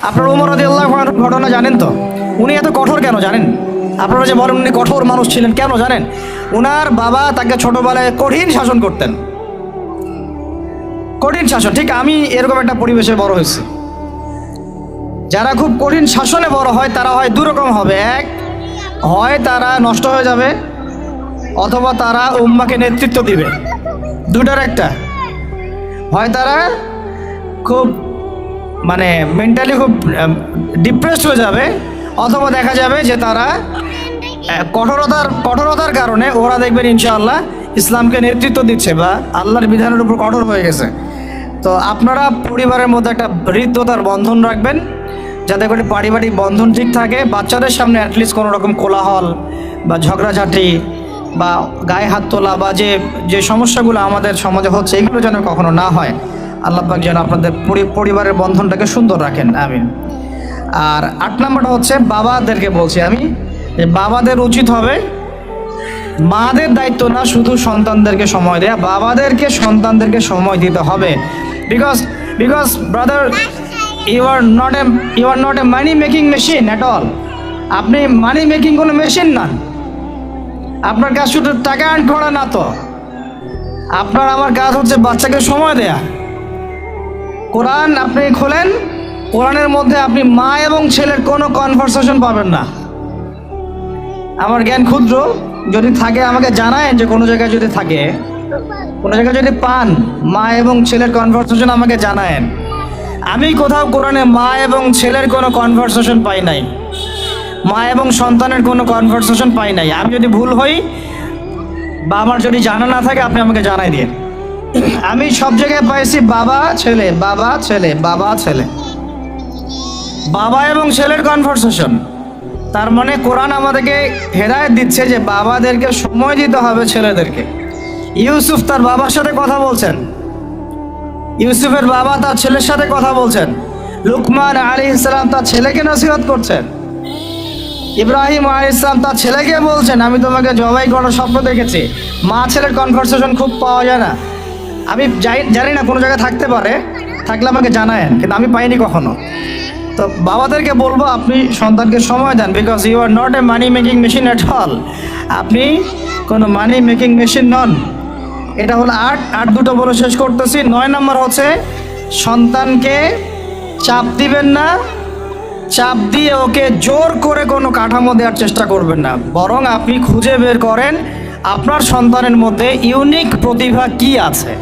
আপনার ওমর রাদিয়াল্লাহু আনহুর ঘটনা জানেন তো? উনি এত কঠোর কেন জানেন? আপনারা যে বলেন উনি কঠোর মানুষ ছিলেন, কেন জানেন? উনার বাবা তাকে ছোটবেলায় কঠিন শাসন করতেন, কঠিন শাসন। ঠিক আমি এরকম একটা পরিবেশে বড় হয়েছি। যারা খুব কঠিন শাসনে বড় হয় তারা হয় দুরকম হবে। এক, হয় তারা নষ্ট হয়ে যাবে, অথবা তারা উম্মাকে নেতৃত্ব দিবে। দুটার একটা, হয় তারা খুব মানে মেন্টালি খুব ডিপ্রেসড হয়ে যাবে, অথবা দেখা যাবে যে তারা কঠোরতার কারণে ওরা দেখবেন ইনশাআল্লাহ ইসলামকে নেতৃত্ব দিচ্ছে বা আল্লাহর বিধানের উপর কঠোর হয়ে গেছে। তো আপনারা পরিবারের মধ্যে একটা হৃদ্যতার বন্ধন রাখবেন, যাতে করে পারিবারিক বন্ধন ঠিক থাকে। বাচ্চাদের সামনে অ্যাটলিস্ট কোনো রকম কোলাহল বা ঝগড়াঝাঁটি বা গায়ে হাত তোলা বা যে সমস্যাগুলো আমাদের সমাজে হচ্ছে, এগুলো যেন কখনো না হয়। আল্লাহ পাক যেন আপনাদের পরিবারের বন্ধনটাকে সুন্দর রাখেন, আমিন। আর 8 নম্বরটা হচ্ছে বাবাদেরকে বলছি আমি, যে বাবাদের উচিত হবে মাদের দায়িত্ব না শুধু সন্তানদেরকে সময় দেয়া, বাবাদেরকে সন্তানদেরকে সময় দিতে হবে। Because brother, you are not a money making machine at all. আপনি মানি মেকিং কোনো মেশিন না। আপনার কাজ শুধু টাকা আর্ন করা না, তো আপনার আমার কাজ হচ্ছে বাচ্চাকে সময় দেয়া। কোরআন আপনি খোলেন, কোরআনের মধ্যে আপনি মা এবং ছেলের কোনো কনভারসেশন পাবেন না। আমার জ্ঞান ক্ষুদ্র, যদি থাকে আমাকে জানায়েন, যে কোনো জায়গায় যদি থাকে, কোনো জায়গায় যদি পান মা এবং ছেলের কনভারসেশন আমাকে জানায়েন। আমি কোথাও কোরআনে মা এবং ছেলের কোনো কনভারসেশন পাই নাই, মা এবং সন্তানের কোনো কনভারসেশন পাই নাই। আমি যদি ভুল হই বা আমার যদি জানা না থাকে, আপনি আমাকে জানাই দিন। আমি সব জায়গায় পাইছি বাবা ছেলে, বাবা ছেলে, বাবা ছেলে, বাবা এবং ছেলের কনভারসেশন। তার মানে কোরআন আমাদেরকে হেদায়েত দিচ্ছে যে বাবাদেরকে সময় দিতে হবে ছেলেদেরকে। ইউসুফ তার বাবার সাথে কথা বলছেন, ইউসুফের বাবা তার ছেলের সাথে কথা বলছেন, লুকমান আলাইহিস সালাম তার ছেলেকে নসিহত করছেন, ইব্রাহিম আলাইহিস সালাম তার ছেলেকে বলছেন আমি তোমাকে জবাই করার স্বপ্ন দেখেছি। মা ছেলের কনভারসেশন খুব পাওয়া যায় না। আমি জানি না, কোনো জায়গায় থাকতে পারে, থাকলে আমাকে জানায়েন, কিন্তু আমি পাইনি কখনো। তো বাবাদেরকে বলবো আপনি সন্তানকে সময় দেন, because you are not a money making machine at all. আপনি কোনো মানি মেকিং মেশিন নন। এটা হলো 8 দুটো বলে শেষ করতেছি। 9 নম্বর হচ্ছে সন্তানকে চাপ দিবেন না, চাপ দিয়ে ওকে জোর করে কোনো কাঠামো দেওয়ার চেষ্টা করবেন না, বরং আপনি খুঁজে বের করেন আপনার সন্তানের মধ্যে ইউনিক প্রতিভা কি আছে।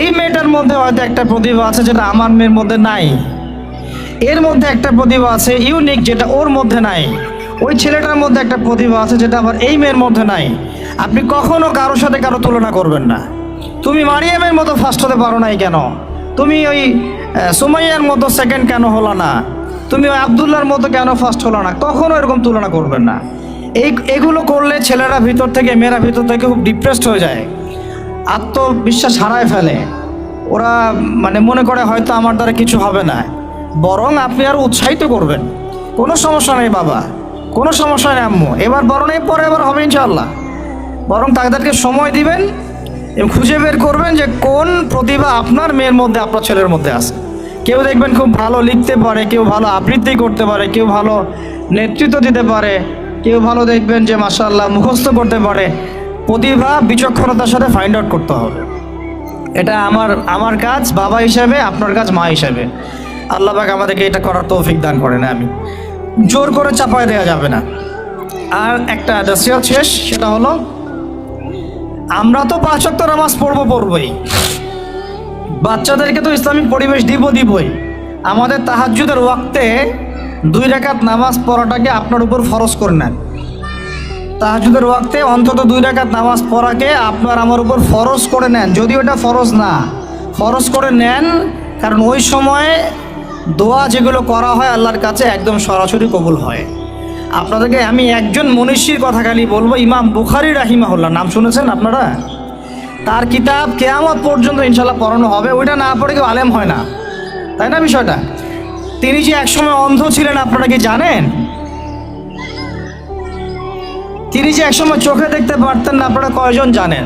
এই মেয়েটার মধ্যে হয়তো একটা প্রতিভা আছে যেটা আমার মেয়ের মধ্যে নাই, এর মধ্যে একটা প্রতিভা আছে ইউনিক যেটা ওর মধ্যে নাই, ওই ছেলেটার মধ্যে একটা প্রতিভা আছে যেটা আবার এই মেয়ের মধ্যে নাই। আপনি কখনো কারোর সাথে কারো তুলনা করবেন না। তুমি মারিয়ামের মতো ফার্স্ট হতে পারো নাই কেন, তুমি ওই সুমাইয়ার মতো সেকেন্ড কেন হলো না, তুমি ওই আবদুল্লাহর মতো কেন ফার্স্ট হলো না, কখনো এরকম তুলনা করবেন না। এগুলো করলে ছেলেরা ভিতর থেকে, মেয়েরা ভিতর থেকে খুব ডিপ্রেসড হয়ে যায়, আত্মবিশ্বাস হারায় ফেলে। ওরা মানে মনে করে হয়তো আমার দ্বারা কিছু হবে না। বরং আপনি আরও উৎসাহিত করবেন, কোনো সমস্যা নেই বাবা, কোনো সমস্যা নেই আম্মু, এবার বড় নেই পরে এবার হবে ইনশাআল্লাহ। বরং তাদেরকে সময় দিবেন এবং খুঁজে বের করবেন যে কোন প্রতিভা আপনার মেয়ের মধ্যে, আপনার ছেলের মধ্যে আছে। কেউ দেখবেন খুব ভালো লিখতে পারে, কেউ ভালো আবৃত্তি করতে পারে, কেউ ভালো নেতৃত্ব দিতে পারে, কেউ ভালো দেখবেন যে মাশাআল্লাহ মুখস্থ করতে পারে। প্রতিভা বিচক্ষণতার সাথে ফাইন্ড আউট করতে হবে। এটা আমার কাজ বাবা হিসাবে, আপনার কাজ মা হিসাবে। আল্লাহ পাক আমাদেরকে এটা করার তৌফিক দান করেন, আমি জোর করে চাপায় দেওয়া যাবে না। আর একটা নসিহত শেষ, সেটা হলো আমরা তো 5 ওয়াক্ত নামাজ পড়বই, বাচ্চাদেরকে তো ইসলামিক পরিবেশ দিবই। আমাদের তাহাজ্জুদের ওয়াক্তে 2 রাকাত নামাজ পড়াটাকে আপনার উপর ফরজ করে নেন। তাহাজ্জুদের ওয়াক্তে অন্তত 2 রাকাত নামাজ পড়াকে আপনার আমার উপর ফরজ করে নেন, যদিও এটা ফরজ না, ফরজ করে নেন। কারণ ওই সময়ে দোয়া যেগুলো করা হয় আল্লাহর কাছে একদম সরাসরি কবুল হয়। আপনাদেরকে আমি একজন মনীষীর কথা খালি বলবো, ইমাম বুখারী রাহিমাহুল্লাহ, নাম শুনেছেন আপনারা? তার কিতাব কিয়ামত পর্যন্ত ইনশাল্লাহ পড়ানো হবে। ওইটা না পড়ে কেউ আলেম হয় না, তাই না বিষয়টা? তিনি যে একসময় অন্ধ ছিলেন আপনারা কি জানেন? তিনি যে একসময় চোখে দেখতে পারতেন না, আপনারা কয়জন জানেন?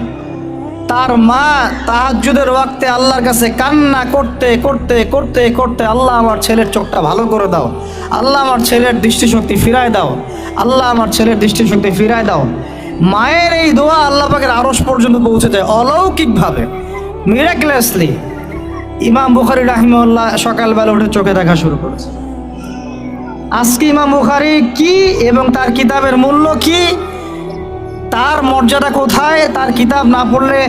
তার মা তাহাজ্জুদের ওয়াক্তে আল্লাহর কাছে কান্না করতে করতে করতে করতে, আল্লাহ আমার ছেলের চোখটা ভালো করে দাও, আল্লাহ আমার ছেলের দৃষ্টিশক্তি ফিরায় দাও, আল্লাহ আমার ছেলের দৃষ্টিশক্তি ফিরায় দাও। মায়ের এই দোয়া আল্লাহ পাকের আরশ পর্যন্ত পৌঁছে যায় অলৌকিকভাবে, মিরাকুলাসলি। ইমাম বুখারী রাহিমাহুল্লাহ সকালবেলা উঠে চোখে দেখা শুরু করেছে। আজকে ইমাম বুখারী কি এবং তার কিতাবের মূল্য কি, তার মর্যাদা কোথায়, তার কিতাব না পড়লে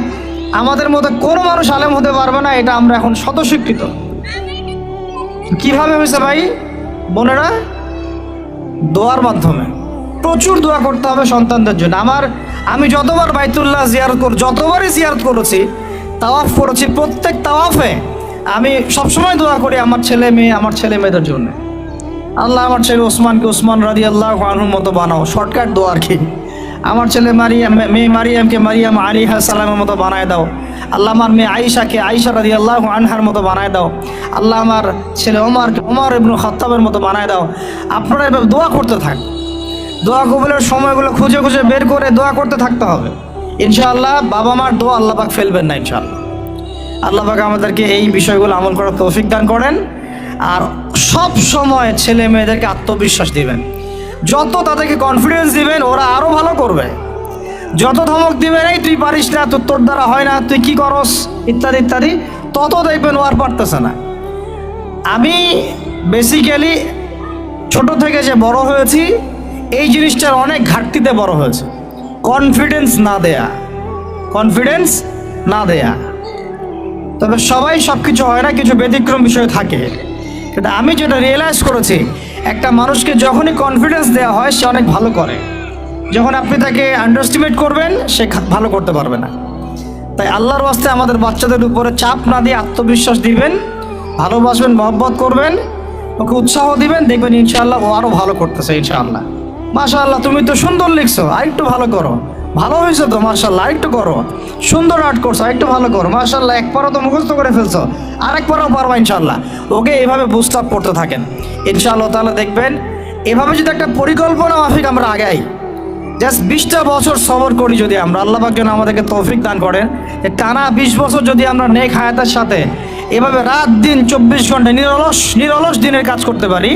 আমাদের মধ্যে কোনো মানুষ আলেম হতে পারবে না, এটা আমরা এখন স্বতঃস্বীকৃত। কিভাবে হয়েছে ভাই বোনেরা? দোয়ার মাধ্যমে। প্রচুর দোয়া করতে হবে সন্তানদের জন্য। আমি যতবার বাইতুল্লাহ যতবারই জিয়ারত করেছি, তাওয়াফ করেছি, প্রত্যেক তাওয়াফে আমি সবসময় দোয়া করি আমার ছেলে মেয়েদের জন্য। আল্লাহ আমার ছেলে ওসমানকে ওসমান রাদিয়াল্লাহু আনহুর মতো বানাও, শর্টকাট দোয়া আর কি। আমার ছেলে মেয়ে মারিয়ামকে মারিয়াম আলাইহিস সালামের মতো বানায় দাও। আল্লাহ আমার মেয়ে আয়েশাকে আয়েশা রাদিয়াল্লাহু আনহার মতো বানায় দাও। আল্লাহ আমার ছেলে ওমরকে ওমর ইবনে খাত্তাবের মতো বানায় দাও। আপনারা এভাবে দোয়া করতে থাক। দোয়া কবুলের সময়গুলো খুঁজে খুঁজে বের করে দোয়া করতে থাকতে হবে। ইনশাআল্লাহ বাবা মার দোয়া আল্লাহ পাক ফেলবেন না ইনশাআল্লাহ। আল্লাহ পাক আমাদেরকে এই বিষয়গুলো আমল করার তৌফিক দান করেন। আর সব সময় ছেলে মেয়েদেরকে আত্মবিশ্বাস দিবেন। যত তাদেরকে কনফিডেন্স দিবেন ওরা আরও ভালো করবে। যত ধমক দিবেন এই তুই পারিস না, তোর দ্বারা হয় না, তুই কি করস, ইত্যাদি ইত্যাদি, তত দেখবেন ও আর পারতেছে না। আমি বেসিক্যালি ছোট থেকে যে বড় হয়েছি এই জিনিসটার অনেক ঘাটতিতে বড় হয়েছে। কনফিডেন্স না দেয়া। তবে সবাই সব কিছু হয় না, কিছু ব্যতিক্রম বিষয় থাকে। কিন্তু আমি যেটা রিয়েলাইজ করেছি, একটা মানুষকে যখনই কনফিডেন্স দেওয়া হয় সে অনেক ভালো করে। যখন আপনি তাকে আন্ডারস্টিমেট করবেন সে ভালো করতে পারবে না। তাই আল্লাহর ওয়াস্তে আমাদের বাচ্চাদের উপরে চাপ না দিয়ে আত্মবিশ্বাস দিবেন, ভালোবাসবেন, মহব্বত করবেন, ওকে উৎসাহ দিবেন, দেখবেন ইনশাআল্লাহ ও আরও ভালো করতেছে। ইনশাআল্লাহ মাশাআল্লাহ তুমি তো সুন্দর লিখছো, আরেকটু ভালো করো, ভালো হয়েছে তো মাশাআল্লাহ, আরেকটু করো, সুন্দর আর্ট করছো, আরেকটু ভালো করো, মাশাআল্লাহ একবারও তো মুখস্থ করে ফেলছো, আরেকবারও পারবা ইনশাআল্লাহ। ওকে এইভাবে বুস্ট আপ করতে থাকেন ইনশাআল্লাহ তাআলা। দেখবেন এভাবে যদি একটা পরিকল্পনা মাফিক আমরা আগাই, জাস্ট 20টা বছর সবর করি যদি আমরা, আল্লাহ পাক যেন আমাদেরকে তৌফিক দান করেন, টানা 20 বছর যদি আমরা নেক হায়াতের সাথে এভাবে রাত দিন 24 ঘন্টা নিরলস দিনের কাজ করতে পারি,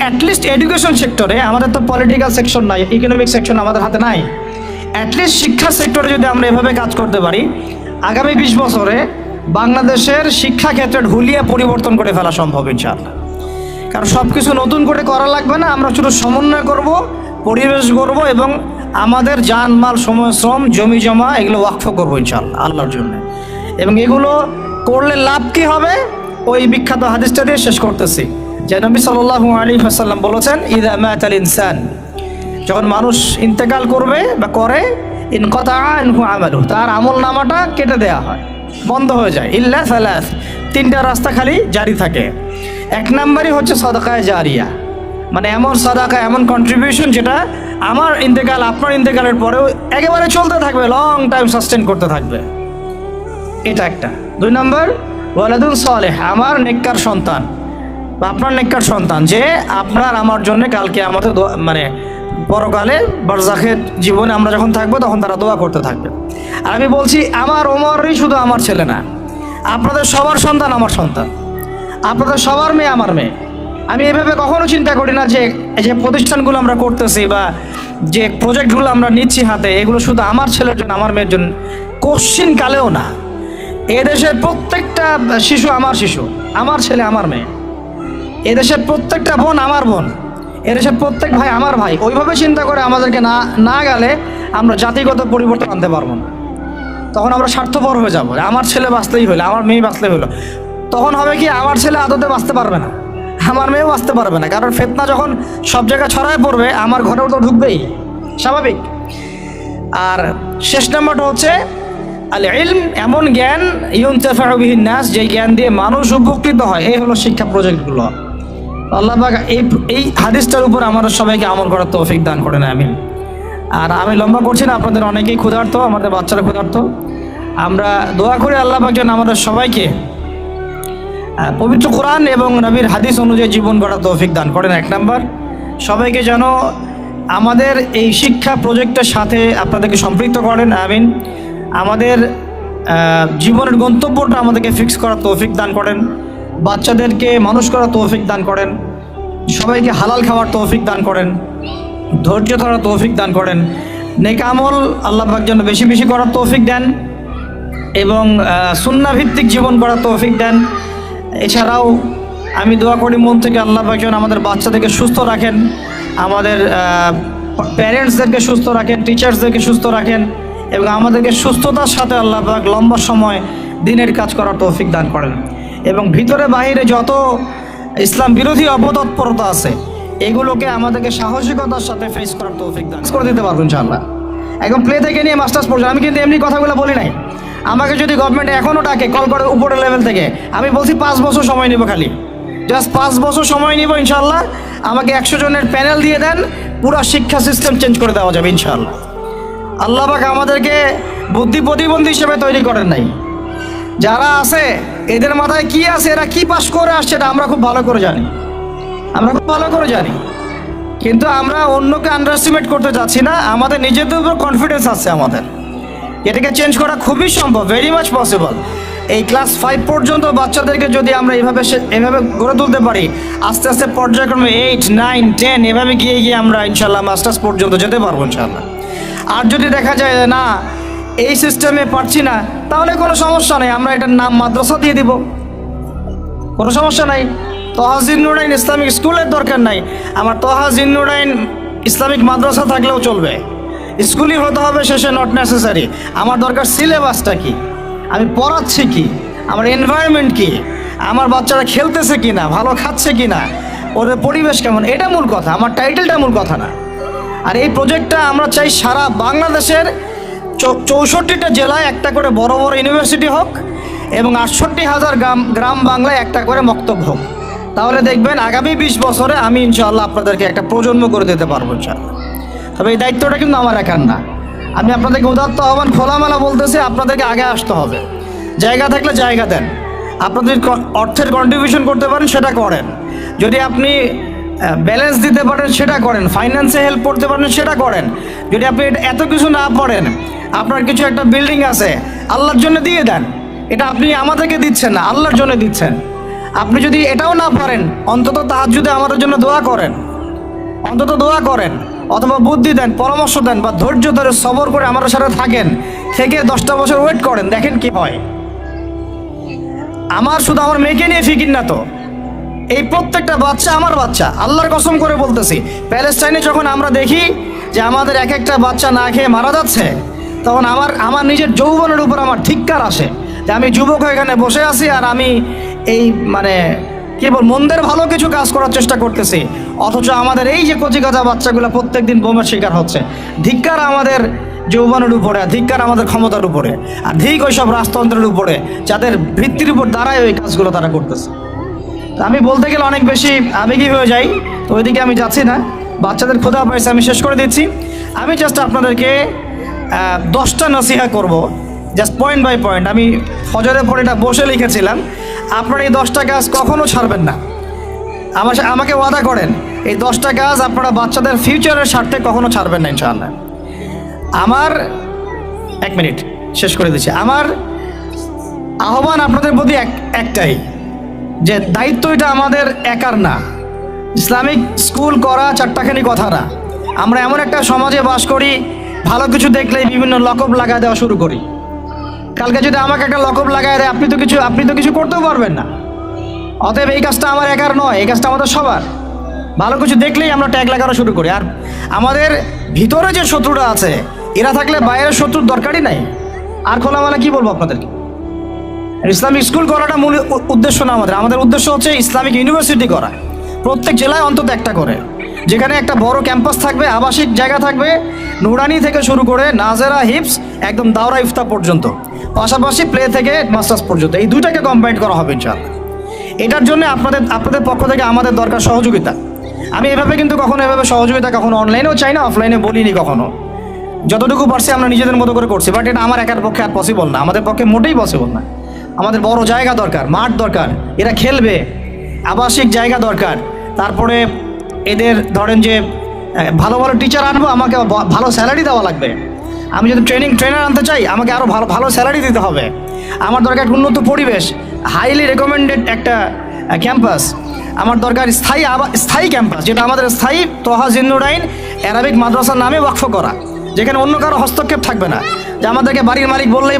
অ্যাটলিস্ট এডুকেশন সেক্টরে, আমাদের তো পলিটিক্যাল সেকশন নাই, ইকোনমিক সেকশন আমাদের হাতে নাই, অ্যাটলিস্ট শিক্ষা সেক্টরে যদি আমরা এভাবে কাজ করতে পারি, আগামী 20 বছরে বাংলাদেশের শিক্ষা ক্ষেত্রে হুলিয়া পরিবর্তন করে ফেলা সম্ভব ইনশাআল্লাহ। কারণ সব কিছু নতুন করে করা লাগবে না, আমরা শুধু সমন্বয় করব, পরিবেশ করব এবং আমাদের জানমাল, সময়, শ্রম, জমি জমা এগুলো ওয়াকফ করবো ইনশাআল্লাহ আল্লাহর জন্য। এবং এগুলো করলে লাভ কি হবে, ওই বিখ্যাত হাদিসটা দিয়ে শেষ করতেছি যে নবী সাল্লাল্লাহু আলাইহি ওয়াসাল্লাম বলেছেন, ইযা মাতাল ইনসান, যখন মানুষ ইন্তেকাল করবে বা করে, ইনকাতা আনহু আমালু, তার আমল নামাটা কেটে দেওয়া হয়, বন্ধ হয়ে যায়। ইল্লা সালাস, 3টা রাস্তা খালি জারি থাকে। 1 নম্বরই হচ্ছে সাদাকায়ে জারিয়া, মানে এমন সাদাকা, এমন কন্ট্রিবিউশন যেটা আমার ইন্তেকাল, আপনার ইন্তেকালের পরেও একেবারে চলতে থাকবে, লং টাইম সাস্টেন করতে থাকবে, এটা একটা। 2 নম্বর ওয়ালাদুন সালেহ, আমার নেককার সন্তান বা আপনার নেককার সন্তান, যে আপনার আমার জন্য কালকে আমাদের মানে পরকালে বারজাখের জীবনে আমরা যখন থাকবো তখন তারা দোয়া করতে থাকবে। আর আমি বলছি আমার ওমরই শুধু আমার ছেলে না, আপনাদের সবার সন্তান আমার সন্তান, আপনাদের সবার মেয়ে আমার মেয়ে। আমি এভাবে কখনো চিন্তা করি না যে যে প্রতিষ্ঠানগুলো আমরা করতেছি বা যে প্রজেক্টগুলো আমরা নিচ্ছি হাতে, এগুলো শুধু আমার ছেলের জন্য, আমার মেয়ের জন্য, কোশ্চিন কালেও না। এদেশের প্রত্যেকটা শিশু আমার শিশু, আমার ছেলে আমার মেয়ে। এদেশের প্রত্যেকটা বোন আমার বোন, এদেশের প্রত্যেক ভাই আমার ভাই। ওইভাবে চিন্তা করে আমাদেরকে না গেলে আমরা জাতিগত পরিবর্তন আনতে পারবো না। তখন আমরা স্বার্থপর হয়ে যাবো, আমার ছেলে বাঁচতেই হলো, আমার মেয়ে বাঁচলেই হলো। তখন হবে কি, আমার ছেলে আদতে বাঁচতে পারবে না, আমার মেয়েও বাঁচতে পারবে না। কারণ ফিতনা যখন সব জায়গায় ছড়ায় পড়বে, আমার ঘরেও তো ঢুকবেই, স্বাভাবিক। আর শেষ নাম্বারটা হচ্ছে আল ইলম, এমন জ্ঞান ইউনতাফাউ বিহিন নাস, যেই জ্ঞান দিয়ে মানুষ উপকৃত হয়। এই হলো শিক্ষা প্রজেক্টগুলো। আল্লাহ পাক এই হাদিসটার উপর আমাদের সবাইকে আমল করার তৌফিক দান করেন, আমিন। আর আমি লম্বা করছি না, আপনাদের অনেকেই ক্ষুধার্ত, আমাদের বাচ্চারা ক্ষুধার্ত। আমরা দোয়া করি আল্লাহ পাক যেন আমাদের সবাইকে পবিত্র কোরআন এবং নবীর হাদিস অনুযায়ী জীবন গড়ার তৌফিক দান করেন। 1 নম্বর, সবাইকে যেন আমাদের এই শিক্ষা প্রজেক্টের সাথে আপনাদেরকে সম্পৃক্ত করেন, আমিন। আমাদের জীবনের গন্তব্যটা আমাদেরকে ফিক্স করার তৌফিক দান করেন, বাচ্চাদেরকে মানুষ করার তৌফিক দান করেন, সবাইকে হালাল খাওয়ার তৌফিক দান করেন, ধৈর্য ধরার তৌফিক দান করেন, নেক আমল আল্লাহ পাক যেন বেশি বেশি করার তৌফিক দেন এবং সুন্নাহ ভিত্তিক জীবন করার তৌফিক দেন। এছাড়াও আমি দোয়া করি মন থেকে আল্লাহ পাক যেন আমাদের বাচ্চাদেরকে সুস্থ রাখেন, আমাদের প্যারেন্টসদেরকে সুস্থ রাখেন, টিচার্সদেরকে সুস্থ রাখেন এবং আমাদেরকে সুস্থতার সাথে আল্লাহ পাক লম্বা সময় দিনের কাজ করার তৌফিক দান করেন এবং ভিতরে বাহিরে যত ইসলাম বিরোধী অপতৎপরতা আছে এগুলোকে আমাদেরকে সাহসিকতার সাথে ফেস করার তৌফিক দান করে দিতে পারবো ইনশাআল্লাহ। একদম প্লে থেকে নিয়ে মাস্টার্স পর্যন্ত আমি কিন্তু এমনি কথাগুলো বলি নাই। আমাকে যদি গভর্নমেন্ট এখনও ডাকে কল করে উপরের লেভেল থেকে, আমি বলছি 5 বছর সময় নেব, খালি জাস্ট 5 বছর সময় নিব ইনশাআল্লাহ। আমাকে 100 জনের প্যানেল দিয়ে দেন, পুরো শিক্ষা সিস্টেম চেঞ্জ করে দেওয়া যাবে ইনশাআল্লাহ। আল্লাহ পাক আমাদেরকে বুদ্ধি প্রতিবন্ধী হিসেবে তৈরি করেন নাই। যারা আছে এদের মাথায় কি আছে, এরা কি পাস করে আসছে এটা আমরা খুব ভালো করে জানি, কিন্তু আমরা অন্যকে আন্ডারএস্টিমেট করতে চাচ্ছি না। আমাদের নিজেদের উপর কনফিডেন্স আছে, আমাদের এটাকে চেঞ্জ করা খুবই সম্ভব, ভেরি মাচ পসিবল। এই ক্লাস 5 পর্যন্ত বাচ্চাদেরকে যদি আমরা এভাবে গড়ে তুলতে পারি, আস্তে আস্তে পর্যায়ক্রমে 8, 9, 10 এভাবে গিয়ে আমরা ইনশাল্লাহ মাস্টার্স পর্যন্ত যেতে পারবো ইনশাল্লাহ। আর যদি দেখা যায় না এই সিস্টেমে পারছি না, তাহলে কোনো সমস্যা নেই, আমরা এটার নাম মাদ্রাসা দিয়ে দিব, কোনো সমস্যা নাই। তহা জিন্নুরাইন ইসলামিক স্কুলের দরকার নাই, আমার তহা জিন্নুরাইন ইসলামিক মাদ্রাসা থাকলেও চলবে। স্কুলই হতে হবে শেষে, নট নেসেসারি। আমার দরকার সিলেবাসটা কি, আমি পড়াচ্ছি কি, আমার এনভায়রনমেন্ট কি, আমার বাচ্চারা খেলতেছে কি না, ভালো খাচ্ছে কি না, ওদের পরিবেশ কেমন, এটা মূল কথা, আমার টাইটেলটা মূল কথা না। আর এই প্রজেক্টটা আমরা চাই সারা বাংলাদেশের 64টা জেলায় একটা করে বড় বড় ইউনিভার্সিটি হোক এবং 68,000 গ্রাম বাংলায় একটা করে মক্তব হোক। তাহলে দেখবেন আগামী 20 বছরে আমি ইনশাআল্লাহ আপনাদেরকে একটা প্রজন্ম করে দিতে পারবো ইনশাআল্লাহ। তবে এই দায়িত্বটা কিন্তু আমার একার না, আমি আপনাদেরকে উদাত্ত আহ্বান খোলামেলা বলতেছি, আপনাদেরকে আগে আসতে হবে। জায়গা থাকলে জায়গা দেন, আপনাদের অর্থের কন্ট্রিবিউশন করতে পারেন সেটা করেন, যদি আপনি ব্যালেন্স দিতে পারেন সেটা করেন, ফাইন্যান্সে হেল্প করতে পারেন সেটা করেন। যদি আপনি এত কিছু না পারেন, আপনার কিছু একটা বিল্ডিং আছে, আল্লাহর জন্য দিয়ে দেন। এটা আপনি আমাদেরকে দিচ্ছেন না, আল্লাহর জন্য দিচ্ছেন। আপনি যদি এটাও না পারেন, অন্তত তাহাজ্জুদে আমাদের জন্য দোয়া করেন, অন্তত দোয়া করেন, অথবা বুদ্ধি দেন, পরামর্শ দেন, বা ধৈর্য ধরে সবর করে আমাদের সাথে থাকেন, থেকে 10টা বছর ওয়েট করেন, দেখেন কি হয়। আমার শুধু আমার মেয়েকে নিয়ে ফিকির না তো, এই প্রত্যেকটা বাচ্চা আমার বাচ্চা, আল্লাহর কসম করে বলতেছি। প্যালেস্টাইনে যখন আমরা দেখি যে আমাদের এক একটা বাচ্চা না খেয়ে মারা যাচ্ছে, তখন আমার নিজের যৌবনের উপর আমার ধিক্কার আসে যে আমি যুবক এখানে বসে আছি আর আমি এই মানে কেবল মন্দের ভালো কিছু কাজ করার চেষ্টা করতেছি, অথচ আমাদের এই যে কচিকাঁচা বাচ্চাগুলো প্রত্যেক দিন বোমার শিকার হচ্ছে। ধিক্কার আমাদের যৌবনের উপরে, ধিক্কার আমাদের ক্ষমতার উপরে, আর ধিক ওই সব রাজতন্ত্রের উপরে যাদের ভিত্তির উপর দাঁড়ায় ওই কাজগুলো তারা করতেছে। আমি বলতে গেলে অনেক বেশি আবেগী হয়ে যাই, তো ওইদিকে আমি যাচ্ছি না। বাচ্চাদের ক্ষুধা পাইছে, আমি শেষ করে দিচ্ছি। আমি জাস্ট আপনাদেরকে 10টা নসিহা করব, জাস্ট পয়েন্ট বাই পয়েন্ট। আমি ফজরের পরে এটা বসে লিখেছিলাম। আপনারা এই 10টা কাজ কখনো ছাড়বেন না, আমাকে ওয়াদা করেন এই 10টা কাজ আপনারা বাচ্চাদের ফিউচারের স্বার্থে কখনো ছাড়বেন না ইনশাআল্লাহ। আমার 1 মিনিট শেষ করে দিচ্ছি। আমার আহ্বান আপনাদের প্রতি একটাই, যে দায়িত্ব এটা আমাদের একার না। ইসলামিক স্কুল করা চারটাখানি কথা না। আমরা এমন একটা সমাজে বাস করি, ভালো কিছু দেখলেই বিভিন্ন লকব লাগায় দেওয়া শুরু করি। কালকে যদি আমাকে একটা লকব লাগায় দেয়, আপনি তো কিছু করতেও পারবেন না। অতএব এই কাজটা আমার একার নয়, এই কাজটা আমাদের সবার। ভালো কিছু দেখলেই আমরা ট্যাগ লাগানো শুরু করি। আর আমাদের ভিতরে যে শত্রুরা আছে, এরা থাকলে বাইরের শত্রুর দরকারই নাই। আর খোলামেলা কি বলবো আপনাদেরকে, ইসলামিক স্কুল করাটা মূল উদ্দেশ্য না আমাদের উদ্দেশ্য হচ্ছে ইসলামিক ইউনিভার্সিটি করা, প্রত্যেক জেলায় অন্তত একটা করে, যেখানে একটা বড় ক্যাম্পাস থাকবে, আবাসিক জায়গা থাকবে, নুরানি থেকে শুরু করে নাজেরা, হিপস, একদম দাওরা ইফতা পর্যন্ত, পাশাপাশি প্লে থেকে মাস্টার্স পর্যন্ত, এই দুইটাকে কম্বাইন করা হবে ইনশাআল্লাহ। এটার জন্য আপনাদের পক্ষ থেকে আমাদের দরকার সহযোগিতা। আমি এভাবে কিন্তু কখনো সহযোগিতা কখনো অনলাইনেও চাই না, অফলাইনে বলিনি কখনো। যতটুকু পারছি আমরা নিজেদের মতো করে করছি, বাট এটা আমার একার পক্ষে আর পসিবল না, আমাদের পক্ষে মোটেই পসিবল না। আমাদের বড় জায়গা দরকার, মাঠ দরকার, এরা খেলবে, আবাসিক জায়গা দরকার, তারপরে এদের ধরেন যে ভালো ভালো টিচার আনবো, আমাকে ভালো স্যালারি দেওয়া লাগবে, আমি যদি ট্রেনার আনতে চাই, আমাকে আরও ভালো ভালো স্যালারি দিতে হবে। আমার দরকার একটা উন্নত পরিবেশ, হাইলি রেকমেন্ডেড একটা ক্যাম্পাস। আমার দরকার স্থায়ী ক্যাম্পাস, যেটা আমাদের স্থায়ী তোহা জিন্নুরাইন অ্যারাবিক মাদ্রাসার নামে ওয়াকফ করা, যেখানে অন্য কারো হস্তক্ষেপ থাকবে না। যে আমাদেরকে বাড়ির মালিক বললেই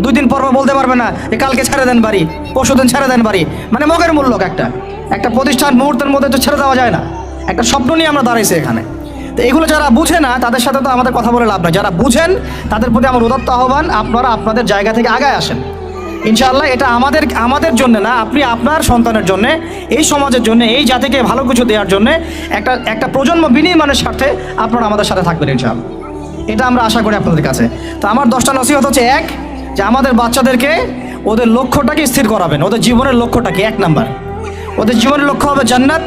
2 দিন পর বলতে পারবে না যে কালকে ছেড়ে দেন বাড়ি, পরশু দিন ছেড়ে দেন বাড়ি। মানে মগের মূল্যক একটা প্রতিষ্ঠান মুহূর্তের মধ্যে তো ছেড়ে দেওয়া যায় না। একটা স্বপ্ন নিয়ে আমরা দাঁড়াইছি এখানে। তো এগুলো যারা বুঝে না তাদের সাথে তো আমাদের কথা বলে লাভ নাই। যারা বুঝেন তাদের প্রতি আমার উদাত্ত আহ্বান, আপনারা আপনাদের জায়গা থেকে আগায় আসেন। ইনশাআল্লাহ এটা আমাদের জন্য না, আপনি আপনার সন্তানের জন্য, এই সমাজের জন্য, এই জাতিকে ভালো কিছু দেওয়ার জন্য একটা প্রজন্ম বিনির্মাণের স্বার্থে আপনারা আমাদের সাথে থাকবেন ইনশাআল্লাহ। এটা আমরা আশা করি আপনাদের কাছে। তো আমার 10টা নসিহত হচ্ছে, এক, যে আমাদের বাচ্চাদেরকে ওদের লক্ষ্যটাকে স্থির করাবেন। ওদের জীবনের লক্ষ্যটাকে 1 নাম্বার, ওদের জীবনের লক্ষ্য হবে জান্নাত।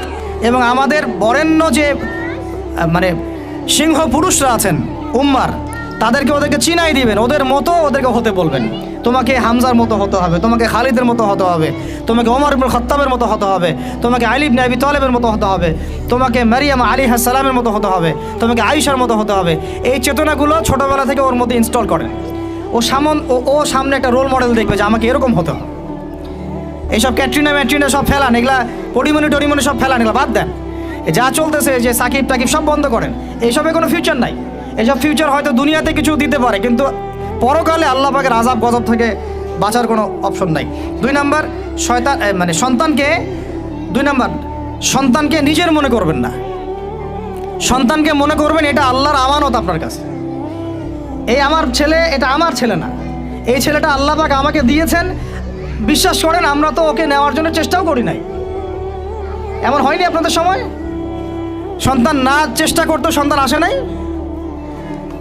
এবং আমাদের বরেণ্য যে মানে সিংহ পুরুষরা আছেন উম্মার, ওদেরকে চিনাই দিবেন, ওদের মতো ওদেরকে হতে বলবেন। তোমাকে হামজার মতো হতে হবে, তোমাকে খালিদের মতো হতে হবে, তোমাকে ওমর ইবনে খাত্তাবের মতো হতে হবে, তোমাকে আলী ইবনে আবি তালেবের মতো হতে হবে, তোমাকে মারিয়াম আলাইহিস সালামের মতো হতে হবে, তোমাকে আয়েশার মতো হতে হবে। এই চেতনাগুলো ছোটোবেলা থেকে ওর মধ্যে ইনস্টল করেন। ও সামনে একটা রোল মডেল দেখবে যে আমাকে এরকম হতে হবে। এইসব ক্যাটরিনা সব ফেলান, এগুলা টরিমনি সব ফেলান, এগুলো বাদ দেন। যা চলতেছে যে সাকিব টাকিব সব বন্ধ করেন। এইসবে কোনো ফিউচার নাই। এইসব ফিউচার হয়তো দুনিয়াতে কিছু দিতে পারে, কিন্তু পরকালে আল্লাহ পাকের আযাব গজব থেকে বাঁচার কোনো অপশন নাই। 2 নাম্বার, সন্তানকে নিজের মনে করবেন না। সন্তানকে মনে করবেন এটা আল্লাহর আমানত আপনার কাছে। এই আমার ছেলে, এটা আমার ছেলে না, এই ছেলেটা আল্লাহ পাক আমাকে দিয়েছেন। বিশ্বাস করেন আমরা তো ওকে নেওয়ার জন্য চেষ্টাও করি নাই। এমন হয়নি আপনাদের সময়? সন্তান না চেষ্টা করতো সন্তান আসে নাই?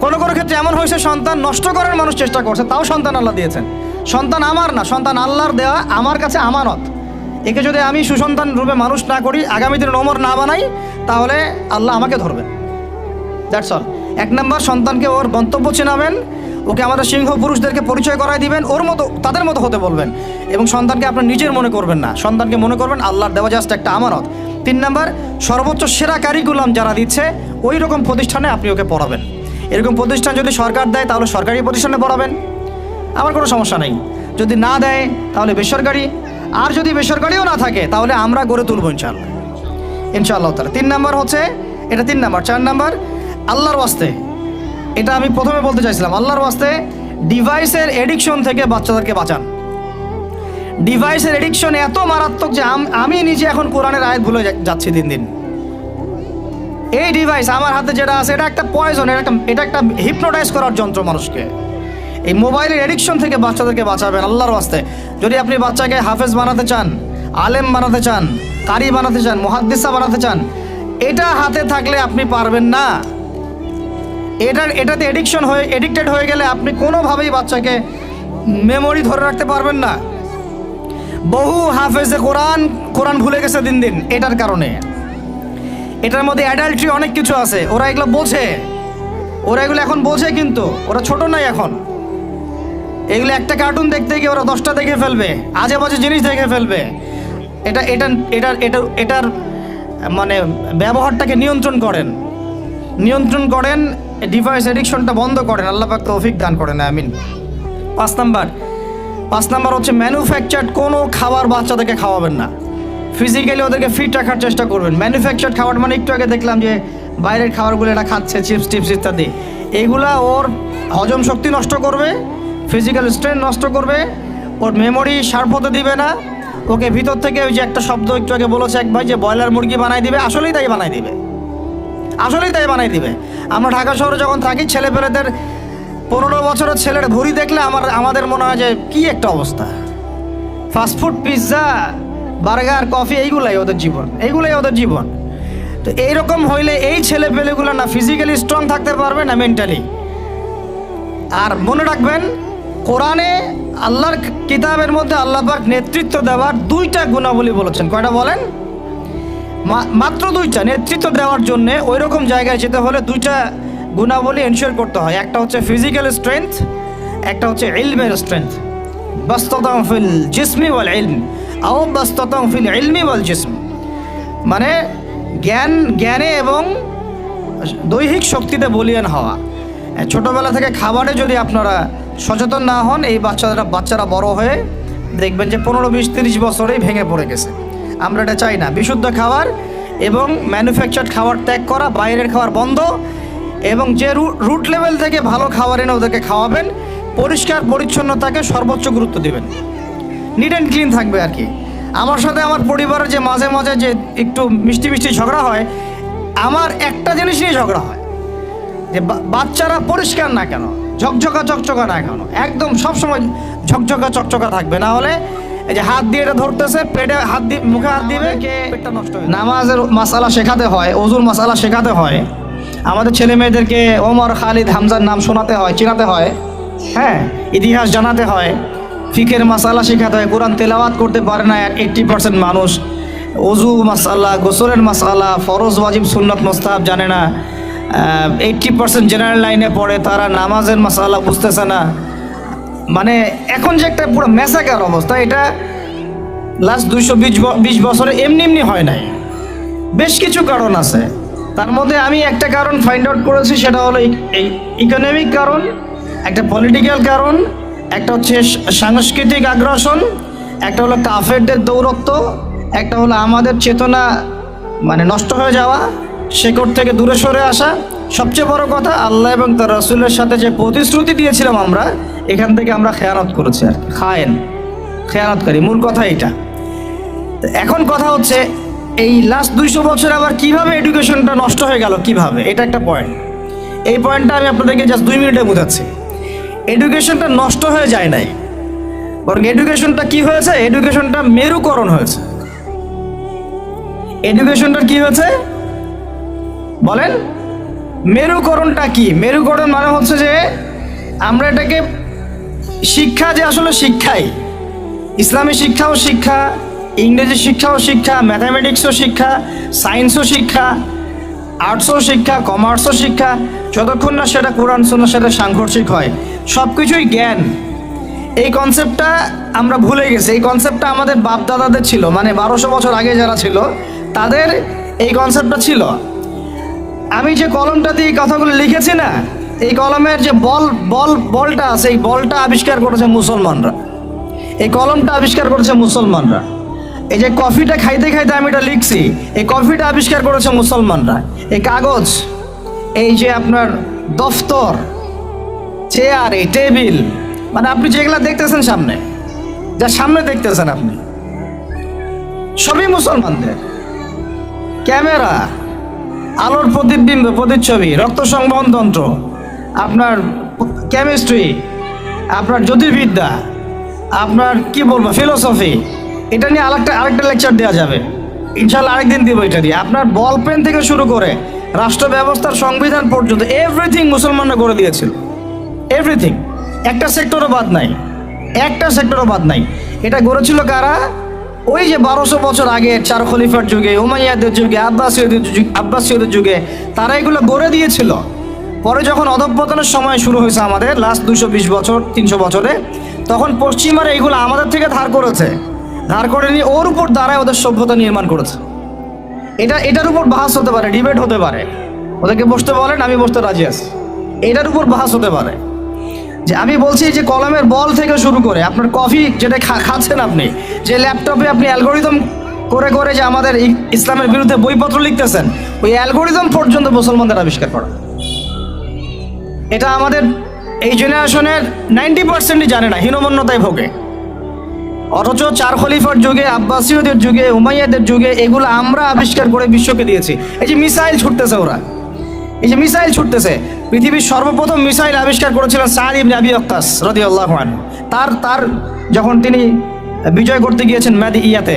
কোনো ক্ষেত্রে এমন হয়েছে সন্তান নষ্ট করার মানুষ চেষ্টা করছে, তাও সন্তান আল্লাহ দিয়েছেন। সন্তান আমার না, সন্তান আল্লাহর দেওয়া, আমার কাছে আমানত। একে যদি আমি সুসন্তান রূপে মানুষ না করি, আগামী দিনে ওমর না বানাই, তাহলে আল্লাহ আমাকে ধরবেন। That's all. 1 নাম্বার, সন্তানকে ওর গন্তব্য চেনাবেন, ওকে আমাদের সিংহ পুরুষদেরকে পরিচয় করায় দিবেন, ওর মতো তাদের মতো হতে বলবেন। এবং সন্তানকে আপনার নিজের মনে করবেন না, সন্তানকে মনে করবেন আল্লাহর দেওয়া জাস্ট একটা আমানত। 3 নাম্বার, সর্বোচ্চ সেরা কারিকুলাম যারা দিচ্ছে ওই রকম প্রতিষ্ঠানে আপনি ওকে পড়াবেন। এরকম প্রতিষ্ঠান যদি সরকার দেয় তাহলে সরকারি প্রতিষ্ঠানে পড়াবেন, আমার কোনো সমস্যা নেই। যদি না দেয় তাহলে বেসরকারি, আর যদি বেসরকারিও না থাকে তাহলে আমরা গড়ে তুলবো ইনশাআল্লাহ তাআলা। 3 নাম্বার হচ্ছে এটা, 3 নাম্বার। 4 নাম্বার, আল্লাহর ওয়াস্তে, এটা আমি প্রথমে বলতে চাইছিলাম, আল্লাহর ওয়াস্তে ডিভাইসের এডিকশন থেকে বাচ্চাদেরকে বাঁচান। ডিভাইসের এডিকশন এত মারাত্মক যে আমি নিজে এখন কোরআনের আয়াত ভুলে যাচ্ছি দিন দিন। এই ডিভাইস আমার হাতে যেটা আছে এটা একটা পয়জন, এটা একটা হিপনোটাইজ করার যন্ত্র মানুষকে। এই মোবাইলের এডিকশন থেকে বাচ্চাদেরকে বাঁচাবেন আল্লাহর ওয়াস্তে। যদি আপনি বাচ্চাকে হাফেজ বানাতে চান, আলেম বানাতে চান, কারি বানাতে চান, মুহাদ্দিসা বানাতে চান, এটা হাতে থাকলে আপনি পারবেন না। এটাতে এডিক্টেড হয়ে গেলে আপনি কোনোভাবেই বাচ্চাকে মেমোরি ধরে রাখতে পারবেন না। বহু হাফেজে কোরআন ভুলে গেছে দিন দিন এটার কারণে। এটার মধ্যে অ্যাডাল্ট্রি অনেক কিছু আছে, ওরা এগুলো এখন বোঝে, কিন্তু ওরা ছোট নাই এখন। এগুলো একটা কার্টুন দেখতে গিয়ে ওরা 10টা দেখে ফেলবে, আজে বাজে জিনিস দেখে ফেলবে। এটার মানে ব্যবহারটাকে নিয়ন্ত্রণ করেন, ডিভাইস এডিকশনটা বন্ধ করেন। আল্লাহ পাক তৌফিক দান করেন, আমিন। 5 নাম্বার হচ্ছে ম্যানুফ্যাকচার্ড কোনো খাবার বাচ্চাদেরকে খাওয়াবেন না। ফিজিক্যালি ওদেরকে ফিট রাখার চেষ্টা করবেন। ম্যানুফ্যাকচার্ড খাবার মানে একটু আগে দেখলাম যে বাইরের খাবারগুলো এরা খাচ্ছে, চিপস টিপস ইত্যাদি, এইগুলা ওর হজম শক্তি নষ্ট করবে, ফিজিক্যাল স্ট্রেংথ নষ্ট করবে, ওর মেমোরি শার্প হতে দিবে না। ওকে ভিতর থেকে ওই যে একটা শব্দ একটু আগে বলেছে এক ভাই, যে ব্রয়লার মুরগি বানাই দিবে, আসলেই তাই বানাই দিবে। আমরা ঢাকা শহরে যখন থাকি, ছেলেপেলেদের 15 বছরের ছেলের ভুঁড়ি দেখলে আমাদের মনে হয় যে কি একটা অবস্থা। ফাস্টফুড, পিৎজা, বার্গার, কফি, এইগুলাই ওদের জীবন। তো এইরকম হইলে এই ছেলেপেলেগুলো না ফিজিক্যালি স্ট্রং থাকতে পারবে না মেন্টালি। আর মনে রাখবেন, কোরআনে আল্লাহর কিতাবের মধ্যে আল্লাহ পাক নেতৃত্ব দেওয়ার 2টা গুণাবলী বলেছেন। কয়টা বলেন? মাত্র 2টা। নেতৃত্ব দেওয়ার জন্য ওই রকম জায়গায় যেতে হলে 2টা গুণাবলী এনশিওর করতে হয়। একটা হচ্ছে ফিজিক্যাল স্ট্রেংথ, একটা হচ্ছে ইলমের স্ট্রেংথ। বাসতাতাম ফিল জিসমি ওয়াল ইলম আও বাসতাতাম ফিল ইলমি ওয়াল জিসম, মানে জ্ঞানে এবং দৈহিক শক্তিতে বলীয়ান হওয়া। ছোটোবেলা থেকে খাবারে যদি আপনারা সচেতন না হন, এই বাচ্চারা বড় হয়ে দেখবেন যে 15, 20, 30 বছরেই ভেঙে পড়ে গেছে। আমরা এটা চাই না। বিশুদ্ধ খাবার এবং ম্যানুফ্যাকচার্ড খাবার ত্যাগ করা, বাইরের খাবার বন্ধ, এবং যে রুট লেভেল থেকে ভালো খাবার এনে ওদেরকে খাওয়াবেন, পরিষ্কার পরিচ্ছন্নতাকে সর্বোচ্চ গুরুত্ব দেবেন, নিট অ্যান্ড ক্লিন থাকবে আর কি। আমার সাথে আমার পরিবারের যে মাঝে মাঝে যে একটু মিষ্টি মিষ্টি ঝগড়া হয়, আমার একটা জিনিস নিয়ে ঝগড়া হয় যে বাচ্চারা পরিষ্কার না কেন, ঝকঝকা না কেন, একদম সবসময় ঝকঝকা থাকবে, না হলে এই যে হাত দিয়ে এটা ধরতেছে, পেটে হাত দিয়ে, মুখে হাত দিবে, পেটটা নষ্ট হয়। নামাজের মাসালা শেখাতে হয়, ওযুর মাসালা শেখাতে হয়, আমাদের ছেলে মেয়েদেরকে ওমর, খালিদ, হামজার নাম শোনাতে হয়, চেনাতে হয়, হ্যাঁ, ইতিহাস জানাতে হয়, ফিকের মাসালা শেখাতে হয়। কোরআন তেলাওয়াত করতে পারে না 80% মানুষ, ওযু মাসালা, গোসলের মাসালা, ফরজ, ওয়াজিব, সুন্নত, মুস্তাহাব জানে না। 80% জেনারেল লাইনে পড়ে, তারা নামাজের মাসালা বুঝতেছে না। মানে এখন যে একটা পুরো ম্যাসাকার অবস্থা, এটা লাস্ট 220 বছরে এমনি হয় নাই। বেশ কিছু কারণ আছে, তার মধ্যে আমি একটা কারণ ফাইন্ড আউট করেছি, সেটা হলো এই ইকোনমিক কারণ, একটা পলিটিক্যাল কারণ, একটা হচ্ছে সাংস্কৃতিক আগ্রাসন, একটা হলো কাফেরদের দৌরত্ব, একটা হলো আমাদের চেতনা মানে নষ্ট হয়ে যাওয়া, শেকড় থেকে দূরে সরে আসা। সবচেয়ে বড় কথা, আল্লাহ এবং তার রাসূলের সাথে যে প্রতিশ্রুতি দিয়েছিলাম আমরা, এখান থেকে আমরা খেয়ানত করেছি আর কি, খেয়ানতকারী, মূল কথা এটা। এখন কথা হচ্ছে এই লাস্ট 200 বছর আবার কিভাবে এডুকেশনটা নষ্ট হয়ে গেল, কিভাবে, এটা একটা পয়েন্ট। এই পয়েন্টটা আমি আপনাদেরকে জাস্ট 2 মিনিটে বোঝাচ্ছি। এডুকেশনটা নষ্ট হয়ে যায় নাই, বরং এডুকেশনটা কি হয়েছে, এডুকেশনটা মেরুকরণ হয়েছে। এডুকেশনটার কি হয়েছে বলেন? মেরুকরণটা কি? মেরুকরণ মানে হচ্ছে যে আমরা এটাকে শিক্ষা, যে আসলে শিক্ষাই, ইসলামী শিক্ষাও শিক্ষা, ইংরেজি শিক্ষাও শিক্ষা, ম্যাথামেটিক্সও শিক্ষা, সায়েন্সও শিক্ষা, আর্টসও শিক্ষা, কমার্সও শিক্ষা, যতক্ষণ না সেটা কোরআন সুন্নাহর সাথে সাংঘর্ষিক হয়, সব কিছুই জ্ঞান। এই কনসেপ্টটা আমরা ভুলে গেছি। এই কনসেপ্টটা আমাদের বাপ দাদাদের ছিল, মানে 1200 বছর আগে যারা ছিল তাদের এই কনসেপ্টটা ছিল। আমি যে কলমটা দিয়ে কথাগুলো লিখেছি না, এই কলমের যে বলটা আছে, এই বলটা আবিষ্কার করেছে মুসলমানরা, এই কলমটা আবিষ্কার করেছে মুসলমানরা। এই যে কফিটা খাইতে খাইতে আমি এটা লিখছি, এই কফিটা আবিষ্কার করেছে মুসলমানরা। এই কাগজ, এই যে আপনার দফতর, চেয়ার, এই টেবিল, মানে আপনি যেগুলা দেখতেছেন সামনে, যা সামনে দেখতেছেন আপনি, সবই মুসলমানদের। ক্যামেরা, আলোর প্রতিবিম্ব, প্রতিচ্ছবি, রক্ত সংবহন তন্ত্র, আপনার কেমিস্ট্রি, আপনার জ্যোতির্বিদ্যা, আপনার কি বলবো, ফিলোসফি, এটা নিয়ে আরেকটা লেকচার দেওয়া যাবে ইনশাল্লাহ, আরেকদিন দিব এটা দিয়ে। আপনার বল পেন থেকে শুরু করে রাষ্ট্র ব্যবস্থার সংবিধান পর্যন্ত এভরিথিং মুসলমানরা করে দিয়েছিল, এভরিথিং, একটা সেক্টরও বাদ নাই, একটা সেক্টরও বাদ নাই। এটা গড়েছিল কারা? ওই যে 1200 বছর আগে 4 খলিফার যুগে, উমাইয়াদের যুগে, আব্বাসীয়দের যুগে, তারা এগুলো গড়ে দিয়েছিল। পরে যখন অধঃপতনের সময় শুরু হয়েছে আমাদের লাস্ট 220 বছর, 300 বছরে, তখন পশ্চিমারা এইগুলো আমাদের থেকে ধার করে নিয়ে ওর উপর দাঁড়ায় ওদের সভ্যতা নির্মাণ করেছে। এটার উপর বাহাস হতে পারে, ডিবেট হতে পারে, ওদেরকে বসতে বলেন, আমি বসতে রাজি আছি। এটার উপর বাহাস হতে পারে যে আমি বলছি যে কলমের বল থেকে শুরু করে আপনার কফি যেটা খাচ্ছেন আপনি, যে ল্যাপটপে আপনি অ্যালগোরিদম করে যে আমাদের ইসলামের বিরুদ্ধে বইপত্র লিখতেছেন, ওই অ্যালগোরিদম পর্যন্ত মুসলমানদের আবিষ্কার করা। এটা আমাদের এই জেনারেশনের 90%ই জানে না, হীনমন্যতায় ভোগে। অথচ 4 খলিফার যুগে, আব্বাসীয়দের যুগে, উমাইয়াদের যুগে এগুলো আমরা আবিষ্কার করে বিশ্বকে দিয়েছি। এই যে মিসাইল ছুটতেছে ওরা, এই যে মিসাইল ছুটতেছে, পৃথিবীর সর্বপ্রথম মিসাইল আবিষ্কার করেছিলেন সাদ ইবনে আবি ওয়াক্কাস রাদিয়াল্লাহু আনহু। তার যখন তিনি বিজয় করতে গিয়েছেন ইয়াতে,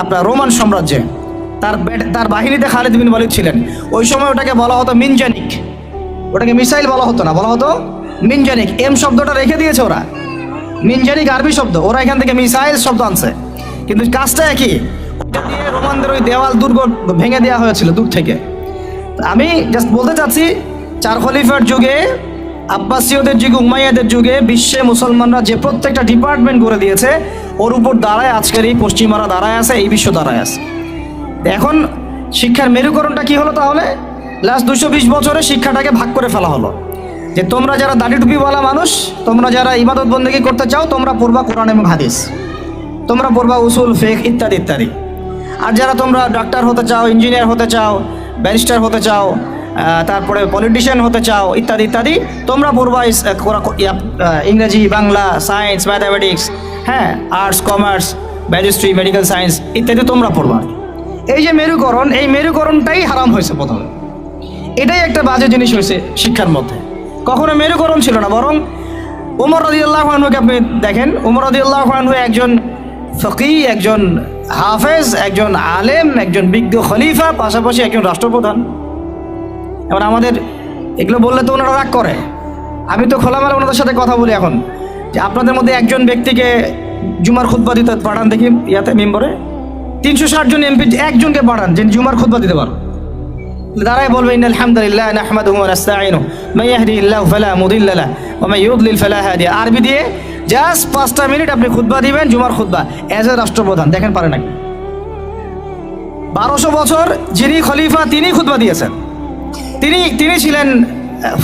আপনার রোমান সাম্রাজ্যে, তার বাহিনীতে খালিদ বিন ওয়ালিদ ছিলেন। ওই সময় ওটাকে বলা হতো মিনজানিক, ওটাকে মিসাইল বলা হতো না, বলা হতো মিনজানিক। এম শব্দটা রেখে দিয়েছে ওরা, মিনজানিক আরবি শব্দ, ওরা এখান থেকে মিসাইল শব্দ আনছে, কিন্তু কাজটা একই। ওটা দিয়ে রোমানদের ওই দেওয়াল, দুর্গ ভেঙে দেওয়া হয়েছিল দূর থেকে। আমি জাস্ট বলতে চাচ্ছি, 4 খলিফার যুগে, আব্বাসীয়দের যুগে, উমাইয়াদের যুগে বিশ্বে মুসলমানরা যে প্রত্যেকটা ডিপার্টমেন্ট করে দিয়েছে, ওর উপর দাঁড়ায় আজকের এই পশ্চিমারা দাঁড়ায় আছে, এই বিশ্ব দাঁড়ায় আছে। এখন শিক্ষার মেরুকরণটা কি হলো তাহলে? লাস্ট 220 বছরে শিক্ষাটাকে ভাগ করে ফেলা হলো। যে তোমরা যারা দাড়ি টুপিওয়ালা মানুষ, তোমরা যারা ইবাদত বন্দেগী করতে চাও, তোমরা পড়বা কোরআন এবং হাদিস, তোমরা পড়বা উসুল, ফিকহ ইত্যাদি ইত্যাদি। আর যারা তোমরা ডাক্তার হতে চাও, ইঞ্জিনিয়ার হতে চাও, ব্যারিস্টার হতে চাও, তারপরে পলিটিশিয়ান হতে চাও ইত্যাদি ইত্যাদি, তোমরা পড়বা ইংরেজি, বাংলা, সায়েন্স, ম্যাথামেটিক্স, হ্যাঁ, আর্টস, কমার্স, ব্যারিস্ট্রি, মেডিকেল সায়েন্স ইত্যাদি তোমরা পড়বা। এই যে মেরুকরণ, এই মেরুকরণটাই হারাম হয়েছে প্রথমে। এটাই একটা বাজে জিনিস হয়েছে শিক্ষার মধ্যে। কখনো মেরুকরণ ছিল না, বরং ওমর রাদিয়াল্লাহু আনহুকে আপনি দেখেন, ওমর রাদিয়াল্লাহু আনহু একজন ফকিহ, একজন হাফেজ, একজন আলেম, একজন বিজ্ঞ খলিফা, পাশাপাশি একজন রাষ্ট্রপ্রধান। এবার আমাদের এগুলো বললে তো ওনারা রাগ করে। আমি তো খোলামেলা ওনাদের সাথে কথা বলি এখন, যে আপনাদের মধ্যে একজন ব্যক্তিকে জুমার খুতবা দিতে পাঠান দেখি, ইয়াতে মেম্বরে 360 জন এমপি একজনকে পাঠান যে জুমার খুতবা দিতে পারো। দাঁড়াই বলবে ইন্নাল হামদুলিল্লাহ নাহমাদুহু ওয়া নাস্তাঈনুহু মান ইয়াহদিহিল্লাহু ফালা মুদিল্লা লাহু ওয়া মান ইউদ্লিল ফালা হাদিয়া। আরবি দিয়ে জাস্ট 5টা মিনিট আপনি খুতবা দিবেন, জুমার খুতবা, এজ এ রাষ্ট্রপ্রধান। দেখেন পারে নাকি? 1200 বছর যিনি খলিফা তিনি খুতবা দিয়েছেন, তিনি ছিলেন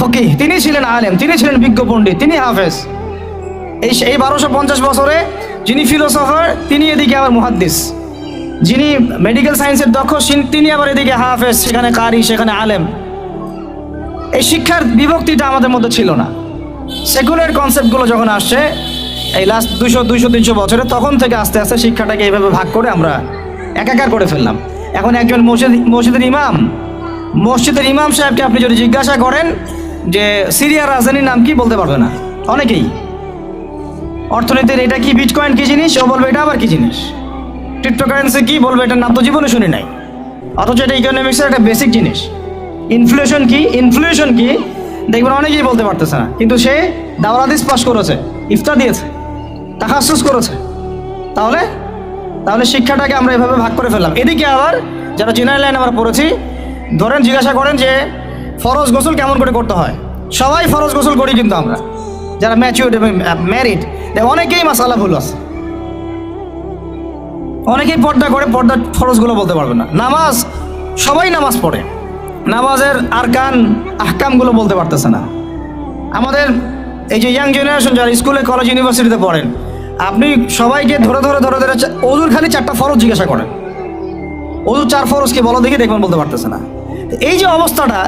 ফকিহ, তিনি ছিলেন আলেম, তিনি ছিলেন বিজ্ঞ পণ্ডিত, তিনি হাফেজ। এই 1250 বছরে যিনি ফিলোসফার তিনি এদিকে আবার মুহাদ্দিস, যিনি মেডিকেল সায়েন্সের দক্ষ তিনি আবার এদিকে হাফেজ, সেখানে কারি, সেখানে আলেম। এই শিক্ষার বিভক্তিটা আমাদের মধ্যে ছিল না। সেকুলার কনসেপ্টগুলো যখন আসছে এই লাস্ট 200-300 বছরে, তখন থেকে আস্তে আস্তে শিক্ষাটাকে এইভাবে ভাগ করে আমরা একাকার করে ফেললাম। এখন একজন মসজিদের ইমাম সাহেবকে আপনি যদি জিজ্ঞাসা করেন যে সিরিয়ার রাজধানীর নাম কি, বলতে পারবে না অনেকেই। অর্থনীতির এটা কি, বিটকয়েন কি জিনিস, ও বলবে এটা আবার কি জিনিস। ক্রিপ্টোকারেন্সি কি, বলবে এটার নাম তো জীবনে শুনি নাই, অথচ এটা ইকোনমিক্সের একটা বেসিক জিনিস। ইনফ্লেশন কি দেখবেন অনেকেই বলতে পারতেছে না, কিন্তু সে দাওরাত হাদিস পাস করেছে, ইফতার দিয়েছে, তাখাসুস করেছে। তাহলে শিক্ষাটাকে আমরা এভাবে ভাগ করে ফেললাম। এদিকে আবার যারা জেনারেল লাইন আমরা পড়েছি, ধরেন জিজ্ঞাসা করেন যে ফরজ গোসল কেমন করে করতে হয়, সবাই ফরজ গোসল করি, কিন্তু আমরা যারা ম্যাচিউরড এবং ম্যারিড অনেকেই মাসালা ভুল আছে। অনেকেই পর্দা করে, পর্দার ফরজগুলো বলতে পারবে না। নামাজ, সবাই নামাজ পড়ে, নামাজের আরকান আহকামগুলো বলতে পারতেছে না। আমাদের এই যে ইয়াং জেনারেশন যারা স্কুলে, কলেজ, ইউনিভার্সিটিতে পড়েন, আপনি সবাইকে ধরে ওযুর খালি 4টা ফরজ জিজ্ঞাসা করেন, ওযুর 4 ফরজ কি বলো দেখি, দেখবেন বলতে পারতেছে না। এই যে অবস্থাটা,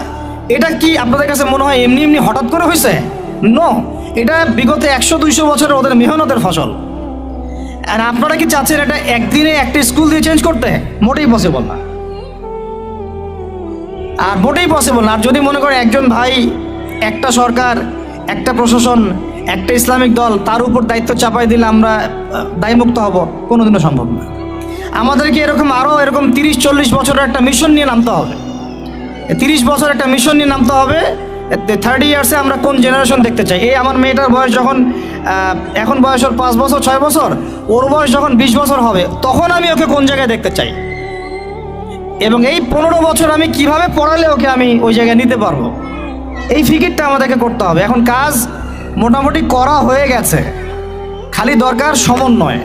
এটা কি আপনাদের কাছে মনে হয় এমনি হঠাৎ করে হয়েছে? নো, এটা বিগত 100-200 বছরের ওদের মেহনতের ফসল। আর আপনারা কি চাচ্ছেন এটা একদিনে একটা স্কুল দিয়ে চেঞ্জ করতে? মোটেই পসিবল না, আর মোটেই পসিবল না। আর যদি মনে করেন একজন ভাই, একটা সরকার, একটা প্রশাসন, একটা ইসলামিক দল, তার উপর দায়িত্ব চাপাই দিলে আমরা দায়মুক্ত হব, কোনোদিনও সম্ভব না। আমাদেরকে এরকম 30-40 বছরের একটা মিশন নিয়ে নামতে হবে। 30 বছর একটা মিশন নিয়ে নামতে হবে। 30 ইয়ার্সে আমরা কোন জেনারেশন দেখতে চাই। এই আমার মেয়েটার বয়স যখন, এখন বয়স ওর 5 বছর 6 বছর, ওর বয়স যখন 20 বছর হবে, তখন আমি ওকে কোন জায়গায় দেখতে চাই, এবং এই 15 বছর আমি কিভাবে পড়ালে ওকে আমি ওই জায়গায় নিতে পারবো, এই ফিকিরটা আমাদেরকে করতে হবে। এখন কাজ মোটামুটি করা হয়ে গেছে, খালি দরকার সমন্বয়।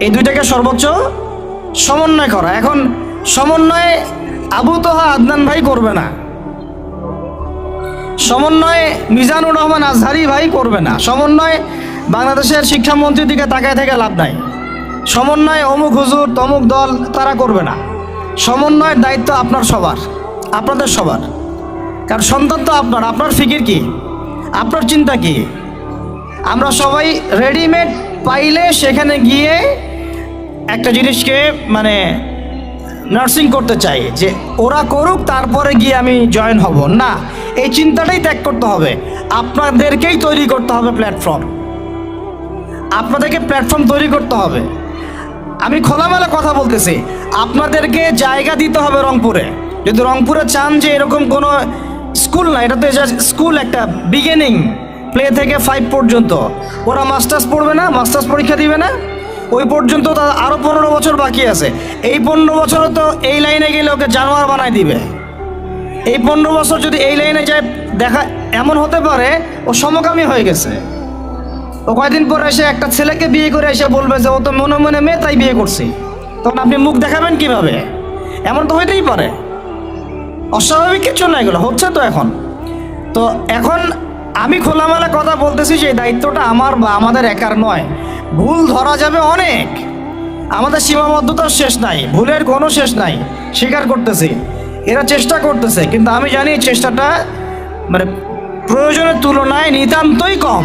এই দুইটাকে সর্বোচ্চ সমন্বয় করা। এখন সমন্বয় আবু তোহা আদনান ভাই করবে না, সমন্বয় মিজানুর রহমান আজহারি ভাই করবে না, সমন্বয় বাংলাদেশের শিক্ষামন্ত্রীর দিকে তাকায় থেকে লাভ নাই, সমন্বয় অমুক হুজুর তমুক দল তারা করবে না। সমন্বয়ের দায়িত্ব আপনাদের সবার। কারণ সন্তান তো আপনার ফিকির কি, আপনার চিন্তা কি। আমরা সবাই রেডিমেড পাইলে সেখানে গিয়ে একটা জিনিসকে মানে নার্সিং করতে চাই, যে ওরা করুক তারপরে গিয়ে আমি জয়েন হব না। এই চিন্তাটাই ত্যাগ করতে হবে। আপনাদেরকেই তৈরি করতে হবে প্ল্যাটফর্ম, আপনাদেরকে প্ল্যাটফর্ম তৈরি করতে হবে। আমি খোলামেলা কথা বলতেছি, আপনাদেরকে জায়গা দিতে হবে রংপুরে। যদি রংপুরে চান যে এরকম কোনো স্কুল না, এটা তো স্কুল একটা বিগিনিং, প্লে থেকে 5 পর্যন্ত, ওরা মাস্টার্স পড়বে না, মাস্টার্স পরীক্ষা দিবে না, ওই পর্যন্ত তো আরও 15 বছর বাকি আছে। এই 15 বছরে তো এই লাইনে গেলে ওকে জানোয়ার বানায় দিবে। এই 15 বছর যদি এই লাইনে যায়, দেখা এমন হতে পারে ও সমকামী হয়ে গেছে। ও কয়দিন পরে এসে একটা ছেলেকে বিয়ে করে এসে বলবে যে ও তো মনে মনে মেয়ে তাই বিয়ে করছি, তখন আপনি মুখ দেখাবেন কিভাবে? এমন তো হইতেই পারে, অস্বাভাবিক কিছু না, এগুলো হচ্ছে তো এখন। তো এখন আমি খোলামেলা কথা বলতেছি যে এই দায়িত্বটা আমার বা আমাদের একার নয়। ভুল ধরা যাবে অনেক, আমাদের সীমাবদ্ধতার শেষ নাই, ভুলের কোনো শেষ নাই, স্বীকার করতেছি। এরা চেষ্টা করতেছে, কিন্তু আমি জানি এই চেষ্টাটা মানে প্রয়োজনের তুলনায় নিতান্তই কম।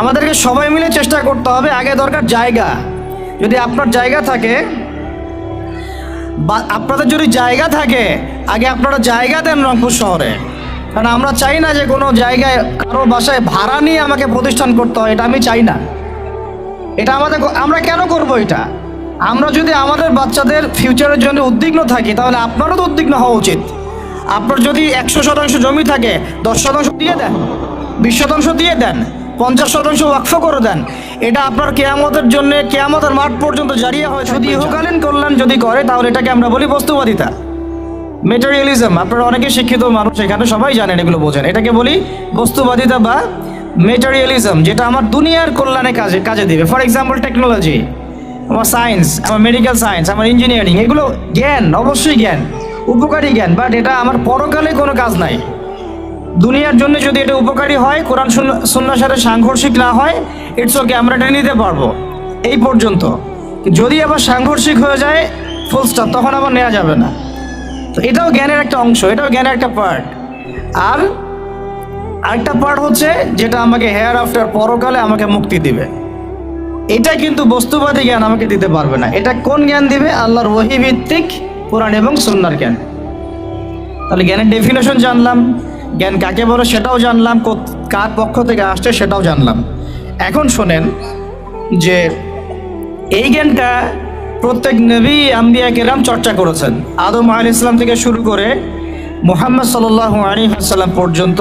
আমাদেরকে সবাই মিলে চেষ্টা করতে হবে। আগে দরকার জায়গা। যদি আপনার জায়গা থাকে বা আপনাদের যদি জায়গা থাকে, আগে আপনারা জায়গা দেন রংপুর শহরে। কারণ আমরা চাই না যে কোনো জায়গায় কারো বাসায় ভাড়া নিয়ে আমাকে প্রতিষ্ঠান করতে হয়, এটা আমি চাই না। এটা আমরা কেন করব এটা? আমরা যদি আমাদের বাচ্চাদের ফিউচারের জন্য উদ্বিগ্ন থাকি, তাহলে আপনারও তো উদ্বিগ্ন হওয়া উচিত। আপনার যদি 100% জমি থাকে, 10% দিয়ে দেন, 20% দিয়ে দেন, 50% ওয়াকফ করে দেন। এটা আপনার কেয়ামতের জন্য, কেয়ামতের মাঠ পর্যন্ত জারিয়া হয়। যদি ইহকালীন কল্যাণ যদি করে, তাহলে এটাকে আমরা বলি বস্তুবাদিতা, মেটেরিয়ালিজম। আপনারা অনেকে শিক্ষিত মানুষ, এখানে সবাই জানেন, এগুলো বোঝেন। এটাকে বলি বস্তুবাদিতা বা মেটেরিয়ালিজম, যেটা আমার দুনিয়ার কল্যাণে কাজে দিবে। ফর এক্সাম্পল, টেকনোলজি, আমার সায়েন্স, আমার মেডিকেল সায়েন্স, আমার ইঞ্জিনিয়ারিং, এগুলো জ্ঞান, অবশ্যই জ্ঞান, উপকারী জ্ঞান, বাট এটা আমার পরকালে কোনো কাজ নাই। দুনিয়ার জন্য যদি এটা উপকারী হয়, কোরআন সুন্নাহর সাথে সাংঘর্ষিক না হয়, ইটস ওকে, আমরা এটা নিতে পারবো এই পর্যন্ত। যদি আবার সাংঘর্ষিক হয়ে যায়, ফুল স্টপ, তখন আবার নেওয়া যাবে না। তো এটাও জ্ঞানের একটা অংশ, এটাও জ্ঞানের একটা পার্ট। আর আরেকটা পার্ট হচ্ছে যেটা আমাকে হেয়ার আফটার, পরকালে আমাকে মুক্তি দিবে। এটা কিন্তু বস্তুবাদী জ্ঞান আমাকে দিতে পারবে না। এটা কোন জ্ঞান দিবে? আল্লাহর ওহী ভিত্তিক কোরআন এবং সুন্নাহর জ্ঞান। তাহলে জ্ঞানের ডেফিনেশন জানলাম, জ্ঞান কাকে বলে সেটাও জানলাম, কার পক্ষ থেকে আসছে সেটাও জানলাম। এখন শোনেন যে এই জ্ঞানটা প্রত্যেক নবী আম্বিয়া কেরাম চর্চা করেছেন। আদম আলাইহিস সালাম থেকে শুরু করে মুহাম্মদ সাল্লাল্লাহু আলাইহি ওয়াসাল্লাম পর্যন্ত।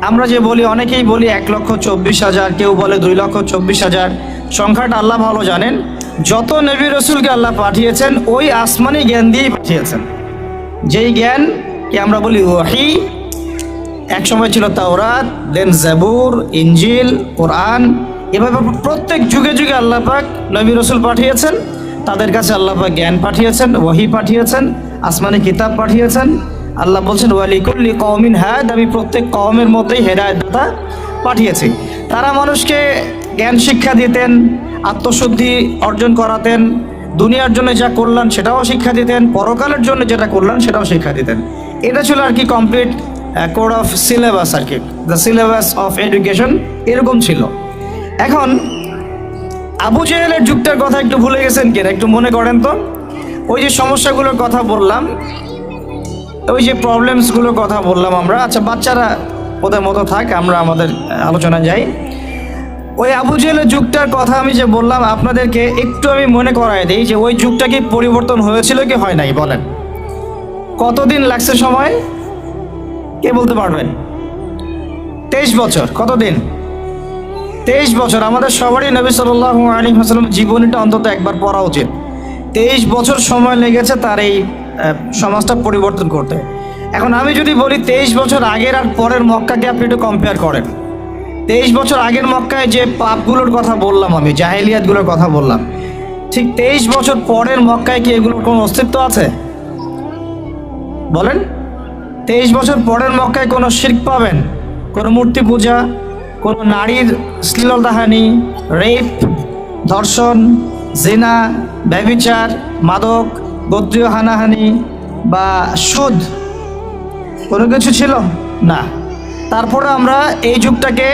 আমরা যে বলি, অনেকেই বলি 1,24,000, কেউ বলে 2,24,000, সংখ্যাটা আল্লাহ ভালো জানেন। যত নবী রসুলকে আল্লাহ পাঠিয়েছেন, ওই আসমানি জ্ঞান দিয়েই পাঠিয়েছেন। যেই জ্ঞানকে আমরা বলি ওহী, এক সময় ছিল তাওরাত, দেন জাবুর, ইনজিল, কোরআন। এভাবে প্রত্যেক যুগে যুগে আল্লাহ পাক নবী রসুল পাঠিয়েছেন, তাদের কাছে আল্লাহ পাক জ্ঞান পাঠিয়েছেন, ওহী পাঠিয়েছেন, আসমানি কিতাব পাঠিয়েছেন। আল্লাহ বলছেন ওয়ালিকুল্লি কওমিন হাদ, আমি প্রত্যেক কওমের মধ্যেই হেদায়েত দাতা পাঠিয়েছি। তারা মানুষকে জ্ঞান শিক্ষা দিতেন, আত্মশুদ্ধি অর্জন করাতেন, দুনিয়ার জন্য যা করলেন সেটাও শিক্ষা দিতেন, পরকালের জন্য যেটা করলেন সেটাও শিক্ষা দিতেন। এটা ছিল আর কি কমপ্লিট কোড অফ সিলেবাস, আর কি দ্য সিলেবাস অফ এডুকেশন, এরকম ছিল। এখন আবু জেহেলের যুগটার কথা একটু ভুলে গেছেন কিনা একটু মনে করেন তো। ওই যে সমস্যাগুলোর কথা বললাম, ওই যে প্রবলেমসগুলোর কথা বললাম আমরা, আচ্ছা বাচ্চারা ওদের মতো থাক, আমরা আমাদের আলোচনায় যাই। ওই আবু জেহেলের যুগটার কথা আমি যে বললাম, আপনাদেরকে একটু আমি মনে করাই দিই যে ওই যুগটা কি পরিবর্তন হয়েছিল কি হয় নাই? বলেন, কতদিন লাগছে সময়? কে বলতে পারবেন? 23 বছর। কতদিন? 23 বছর। আমাদের সবারই নবী সাল্লাল্লাহু আলাইহি ওয়াসাল্লাম জীবনীটা অন্তত একবার পড়া উচিত। 23 বছর সময় লেগেছে তার এই সমাজটা পরিবর্তন করতে। এখন আমি যদি বলি 23 বছর আগের আর পরের মক্কাকে আপনি একটু কম্পেয়ার করেন। 23 বছর আগের মক্কায় যে পাপগুলোর কথা বললাম আমি, জাহেলিয়াতগুলোর কথা বললাম, ঠিক 23 বছর পরের মক্কায় কি এগুলোর কোনো অস্তিত্ব আছে? বলেন, 23 বছর পরের মক্কায় কোনো শিরক পাবেন? কোনো মূর্তি পূজা, কোনো নারীর শ্লীলতাহানি, রেপ, ধর্ষণ, জিনা, ব্যভিচার, মাদক, গোত্রীয় হানাহানি বা সুদ কোনো কিছু ছিল না। তারপরে আমরা এই যুগটাকে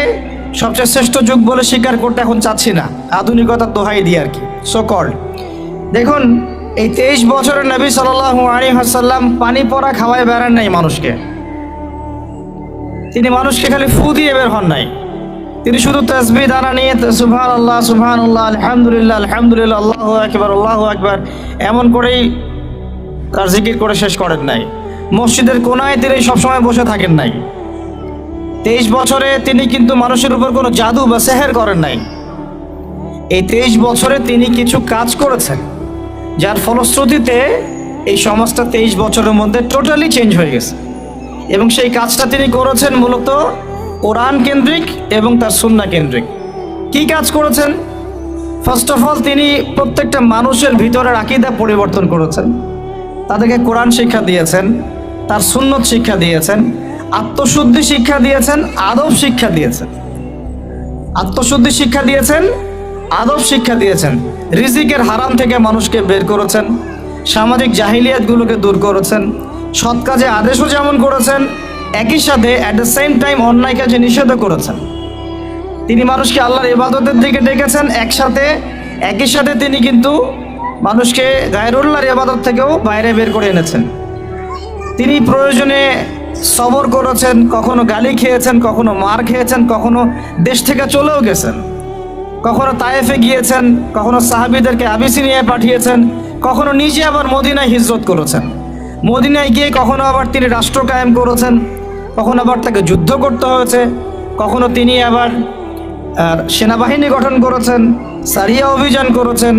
সবচেয়ে শ্রেষ্ঠ যুগ বলে স্বীকার করতে এখন চাচ্ছি না, আধুনিকতার দোহাই দিয়ে আর কি, সো কল্ড। দেখুন, এই 23 বছরের নবী সাল্লাল্লাহু আলাইহি ওয়াসাল্লাম পানি পড়া খাওয়ায় বেড়ান নাই মানুষকে। তিনি মানুষকে খালি ফু দিয়ে বের হন নাই। তিনি শুধু তাসবিহ দানা নিয়ে সুবহানাল্লাহ সুবহানাল্লাহ, আলহামদুলিল্লাহ আলহামদুলিল্লাহ, আল্লাহু আকবার আল্লাহু আকবার এমন করেই তার জিকির করে শেষ করেন নাই। মসজিদের কোনায় তিনি সবসময় বসে থাকেন নাই। 23 বছরে তিনি কিন্তু মানুষের উপর কোনো জাদু বা সেহের করেন নাই। এই 23 বছরে তিনি কিছু কাজ করেছেন, যার ফলশ্রুতিতে এই সমাজটা 23 বছরের মধ্যে টোটালি চেঞ্জ হয়ে গেছে। এবং সেই কাজটা তিনি করেছেন মূলত কোরআন কেন্দ্রিক এবং তার সুন্নাহ কেন্দ্রিক। কি কাজ করেছেন? ফার্স্ট অফ অল, তিনি প্রত্যেকটা মানুষের ভিতরের আকীদা পরিবর্তন করেছেন, তাদেরকে কোরআন শিক্ষা দিয়েছেন, তার সুন্নত শিক্ষা দিয়েছেন। আত্মশুদ্ধি শিক্ষা দিয়েছেন, আদব শিক্ষা দিয়েছেন। আত্মশুদ্ধি শিক্ষা দিয়েছেন, আদব শিক্ষা দিয়েছেন। রিজিকের হারাম থেকে মানুষকে বের করেছেন, সামাজিক জাহিলিয়াতগুলোকে দূর করেছেন, সৎ কাজে আদেশও যেমন করেছেন, একই সাথে অ্যাট দ্য সেম টাইম অন্যায় কাজে নিষেধও করেছেন। তিনি মানুষকে আল্লাহর ইবাদতের দিকে ডেকেছেন, একই সাথে তিনি কিন্তু মানুষকে গায়রুল্লাহর ইবাদত থেকেও বাইরে বের করে এনেছেন। তিনি প্রয়োজনে সবর করেছেন, কখনো গালি খেয়েছেন, কখনো মার খেয়েছেন, কখনো দেশ থেকে চলেও গেছেন, কখনো তায়েফে গিয়েছেন, কখনো সাহাবীদেরকে আবিসিনিয়ায় পাঠিয়েছেন, কখনো নিজে আবার মদিনায় হিজরত করেছেন। মদিনায় গিয়ে কখনো আবার তিনি রাষ্ট্র কায়েম করেছেন, কখনো আবার তাকে যুদ্ধ করতে হয়েছে, কখনো তিনি আবার সেনাবাহিনী গঠন করেছেন, সারিয়া অভিযান করেছেন,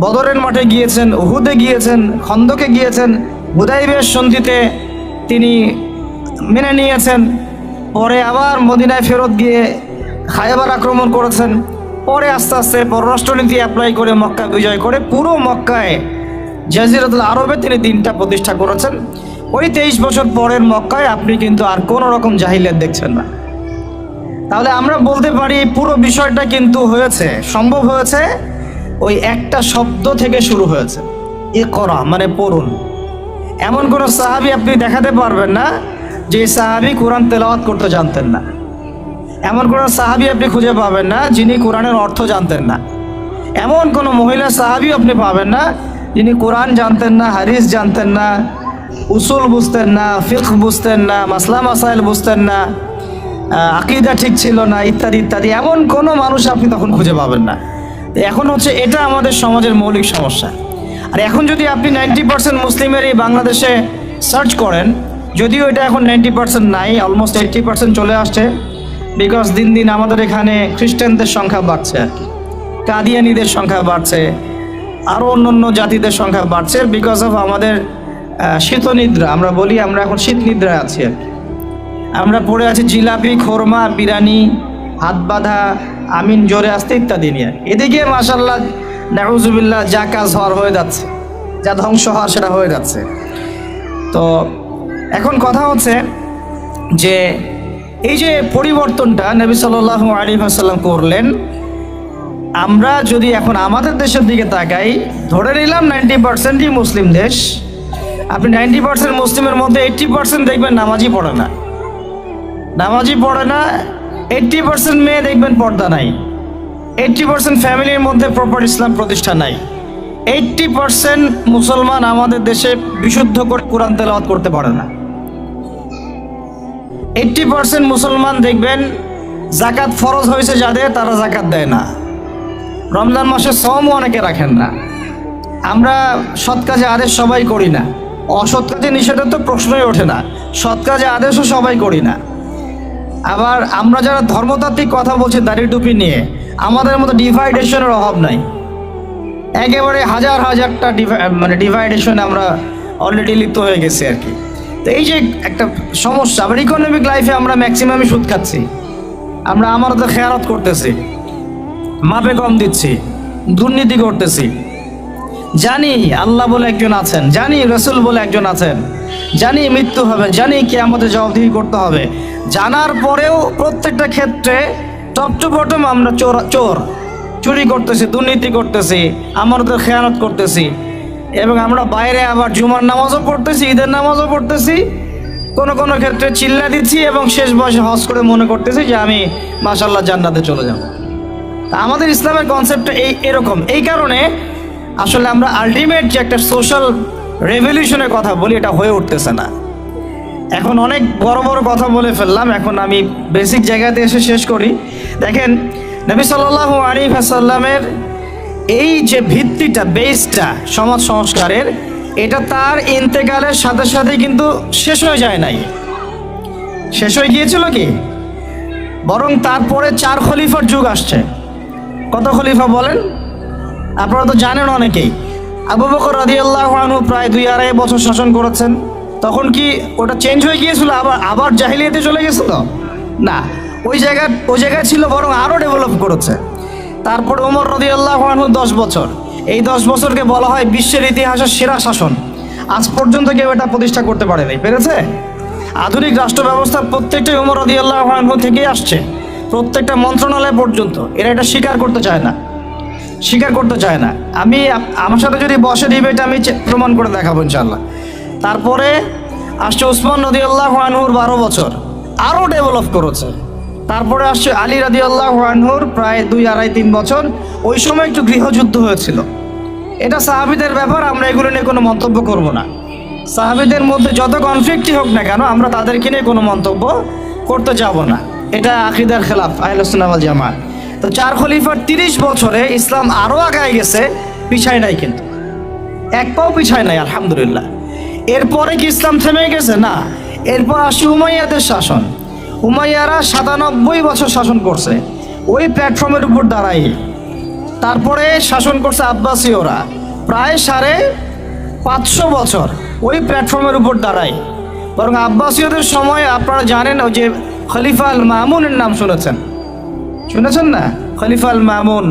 বদরের মাঠে গিয়েছেন, উহুদে গিয়েছেন, খন্দকে গিয়েছেন, হুদাইবিয়ার সন্ধিতে তিনি মেনে নিয়েছেন। পরে আবার মদিনায় ফেরত গিয়ে খায়বার আক্রমণ করেছেন। পরে আস্তে আস্তে পররাষ্ট্রনীতি অ্যাপ্লাই করে মক্কা বিজয় করে পুরো মক্কায় জাজিরাতুল আরবে তিনি দিনটা প্রতিষ্ঠা করেছেন। ওই 23 বছর পরের মক্কায় আপনি কিন্তু আর কোনো রকম জাহিলিয়াত দেখছেন না। তাহলে আমরা বলতে পারি পুরো বিষয়টা কিন্তু সম্ভব হয়েছে ওই একটা শব্দ থেকে শুরু হয়েছে, ইকরা মানে পড়ুন। এমন কোনো সাহাবী আপনি দেখাতে পারবেন না যে সাহাবী কোরআন তেলাওয়াত করতে জানতেন না। এমন কোনো সাহাবী আপনি খুঁজে পাবেন না যিনি কোরআনের অর্থ জানতেন না। এমন কোনো মহিলা সাহাবী আপনি পাবেন না যিনি কোরআন জানতেন না, হাদিস জানতেন না, উসুল বুঝতেন না, ফিকহ বুঝতেন না, মাসলা মাসাইল বুঝতেন না, আকীদা ঠিক ছিল না, ইত্যাদি ইত্যাদি। এমন কোনো মানুষ আপনি তখন খুঁজে পাবেন না। এখন এটা আমাদের সমাজের মৌলিক সমস্যা। আর এখন যদি আপনি 90% মুসলিমের এই বাংলাদেশে সার্চ করেন, যদিও এটা এখন 90% নাই, অলমোস্ট 80% চলে আসছে, বিকজ দিন দিন আমাদের এখানে খ্রিস্টানদের সংখ্যা বাড়ছে, আর কি কাদিয়ানিদের সংখ্যা বাড়ছে, আরও অন্য জাতিদের সংখ্যা বাড়ছে, বিকজ অফ আমাদের শীতনিদ্রা। আমরা বলি আমরা এখন শীত নিদ্রায় আছি আর কি। আমরা পড়ে আছি জিলাপি, খোরমা, বিরিয়ানি, হাত বাঁধা, আমিন জোরে আসতে ইত্যাদি নিয়ে। এদিকে মাশাআল্লাহ নাউজুবিল্লাহ যা কাজ হওয়ার হয়ে যাচ্ছে, যা ধ্বংস হওয়ার সেটা হয়ে যাচ্ছে। তো এখন কথা হচ্ছে যে এই যে পরিবর্তনটা নবী সাল্লাল্লাহু আলাইহি ওয়াসাল্লাম করলেন, আমরা যদি এখন আমাদের দেশের দিকে তাকাই, ধরে নিলাম 90%ই মুসলিম দেশ। আপনি 90% মুসলিমের মধ্যে 80% দেখবেন নামাজই পড়ে না, 80% মেয়ে দেখবেন পর্দা নাই, 80% ফ্যামিলির মধ্যে প্রপার ইসলাম প্রতিষ্ঠা নাই, 80% মুসলমান আমাদের দেশে বিশুদ্ধ করে কোরআন তেলাওয়াত করতে পারে না, 80% মুসলমান দেখবেন জাকাত ফরজ হয়েছে যাদের, তারা জাকাত দেয় না, রমজান মাসে সওমও অনেকে রাখেন না। আমরা সৎ কাজে আদেশ সবাই করি না, অসৎ কাজে নিষেধের তো প্রশ্নই ওঠে না, সৎ কাজে আদেশও সবাই করি না। আবার আমরা যারা ধর্মতাত্ত্বিক কথা বলছি দাড়ি টুপি নিয়ে, আমাদের মতো ডিভাইডেশনের অভাব নাই, একেবারে হাজারটা ডিভাইডেশন আমরা অলরেডি লিপ্ত হয়ে গেছি আর কি। তো এই যে একটা সমস্যা, আবার ইকোনমিক লাইফে আমরা ম্যাক্সিমামই সুদ খাচ্ছি, আমরা আমারও খেয়ারত করতেছি, মাপে কম দিচ্ছি, দুর্নীতি করতেছি। জানি আল্লাহ বলে একজন আছেন, জানি রসুল বলে একজন আছেন, জানি মৃত্যু হবে, জানি কিয়ামতে জবাবদিহি করতে হবে, জানার পরেও প্রত্যেকটা ক্ষেত্রে টপ টু বটম আমরা চুরি করতেছি, দুর্নীতি করতেছি, আমাদের খেয়ানত করতেছি, এবং আমরা বাইরে আবার জুমার নামাজও পড়তেছি, ঈদের নামাজও পড়তেছি, কোনো ক্ষেত্রে চিল্লা দিচ্ছি, এবং শেষ বয়সে হজ করে মনে করতেছি যে আমি মাশাআল্লাহ জান্নাতে চলে যাব। আমাদের ইসলামের কনসেপ্টটা এরকম। এই কারণে আসলে আমরা আলটিমেট যে একটা সোশ্যাল রেভলিউশনের কথা বলি, এটা হয়ে উঠতেছে না। এখন অনেক বড় কথা বলে ফেললাম, এখন আমি বেসিক জায়গাতে এসে শেষ করি। দেখেন নবী সাল্লাল্লাহু আলাইহি ওয়াসাল্লামের এই যে ভিত্তিটা, বেসটা সমাজ সংস্কারের, এটা তার ইন্তেকালের সাথে সাথে কিন্তু শেষ হয়ে যায় নাই, শেষ হয়ে গিয়েছিল কি, বরং তারপরে 4 খলিফার যুগ আসছে। কত খলিফা বলেন? আপনারা তো জানেন অনেকেই। আবু বকর রাদিয়াল্লাহু আনহু প্রায় 2-2.5 বছর শাসন করেছেন। তখন কি ওটা চেঞ্জ হয়ে গিয়েছিল, আবার জাহিলিয়াতে চলে গেছিল? না, ওই জায়গায় ছিল, বরং আরও ডেভেলপ করেছে। তারপর ওমর রাদিয়াল্লাহু আনহু 10 বছর, এই 10 বছরকে বলা হয় বিশ্বের ইতিহাসের সেরা শাসন। আজ পর্যন্ত কেউ এটা প্রতিষ্ঠা করতে পারেনি, পেরেছে? আধুনিক রাষ্ট্র ব্যবস্থার প্রত্যেকটাই ওমর রাদিয়াল্লাহু আনহু থেকেই আসছে, প্রত্যেকটা মন্ত্রণালয় পর্যন্ত। এরা এটা স্বীকার করতে চায় না, স্বীকার করতে চায় না। আমি আমার সাথে যদি বসে ডিবেট আমি প্রমাণ করে দেখাবো ইনশাল্লাহ। তারপরে আসছে উসমান রাদিয়াল্লাহু আনহুর 12 বছর, আরও ডেভেলপ করেছে। তারপরে আসছে আলী রাদিয়াল্লাহু আনহুর প্রায় 2-2.5-3 বছর, ওই সময় একটু গৃহযুদ্ধ হয়েছিল। এটা সাহাবীদের ব্যাপার, আমরা এগুলো নিয়ে কোনো মন্তব্য করব না। সাহাবীদের মধ্যে যত কনফ্লিক্টই হোক না কেন, আমরা তাদেরকে নিয়ে কোনো মন্তব্য করতে যাব না। এটা আকিদার খেলাফ আহলে সুন্নাহ ওয়াল জামাত। তো 4 খলিফার 30 বছরে ইসলাম আরও আগায় গেছে, পিছায় নাই, কিন্তু এক পাও পিছায় নাই আলহামদুলিল্লাহ। এরপরে কি ইসলাম থেমে গেছে? না। এরপর আসছে উমাইয়াদের শাসন। উমাইয়ারা 97 বছর শাসন করছে ওই প্ল্যাটফর্মের উপর দাঁড়াই। তারপরে শাসন করছে আব্বাসীয়রা প্রায় 550 বছর ওই প্ল্যাটফর্মের উপর দাঁড়াই। বরং আব্বাসীয়দের সময় আপনারা জানেন ওই যে খলিফা আল মামুনের নাম শুনেছেন না? খলিফা আল মামুন।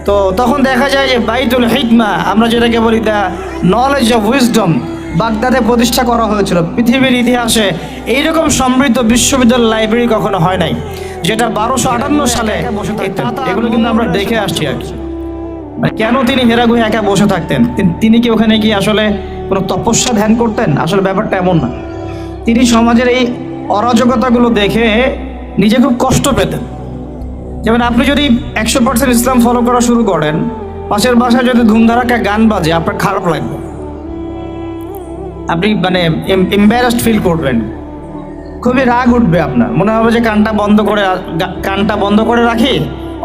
তো তখন দেখা যায় যে বাইতুল হিকমা, আমরা যেটাকে বলি দ্য নলেজ অফ উইজডম, বাগদাদে প্রতিষ্ঠা করা হয়েছিল। পৃথিবীর ইতিহাসে এইরকম সমৃদ্ধ বিশ্ববিদ্যালয় লাইব্রেরি কখনো হয় নাই, যেটা 1258 সালে এগুলো কিন্তু আমরা দেখে আসছি আর কি। কেন তিনি হেরা গুহে একা বসে থাকতেন? তিনি কি ওখানে গিয়ে আসলে কোনো তপস্যা ধ্যান করতেন? আসলে ব্যাপারটা এমন না। তিনি সমাজের এই অরাজকতাগুলো দেখে নিজে খুব কষ্ট পেতেন। যেমন আপনি যদি 100% ইসলাম ফলো করা শুরু করেন, পাশের বাসায় যদি ধুমধারাক্কা গান বাজে আপনার খারাপ লাগবে, আপনি মানে এম্বারাসড ফিল করবেন, খুবই রাগ উঠবে আপনার, মনে হবে যে কানটা বন্ধ করে রাখি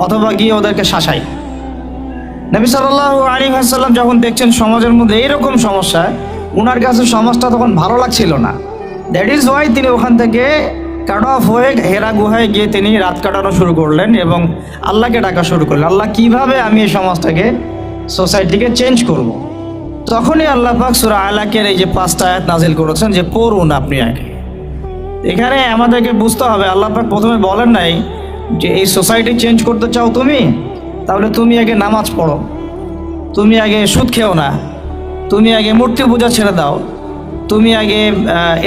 অথবা গিয়ে ওদেরকে শাসাই। নবী সাল্লাল্লাহু আলাইহি ওয়াসাল্লাম যখন দেখছেন সমাজের মধ্যে এইরকম সমস্যা, ওনার কাছে সমাজটা তখন ভালো লাগছিল না। দ্যাট ইজ ওয়াই তিনি ওখান থেকে কাট অফ হয়ে হেরা গুহায় গিয়ে তিনি রাত কাটানো শুরু করলেন এবং আল্লাহকে ডাকা শুরু করলেন, আল্লাহ কিভাবে আমি এই সমাজটাকে, সোসাইটিকে চেঞ্জ করব। তখনই আল্লাহ পাক সূরা আলাকের এই যে 5টা আয়াত নাজিল করেছেন যে পড়ুন আপনি আগে। এখানে আমাদেরকে বুঝতে হবে, আল্লাহ পাক প্রথমে বলেন নাই যে এই সোসাইটি চেঞ্জ করতে চাও তুমি, তাহলে তুমি আগে নামাজ পড়ো, তুমি আগে সুদ খেও না, তুমি আগে মূর্তি পূজা ছেড়ে দাও, তুমি আগে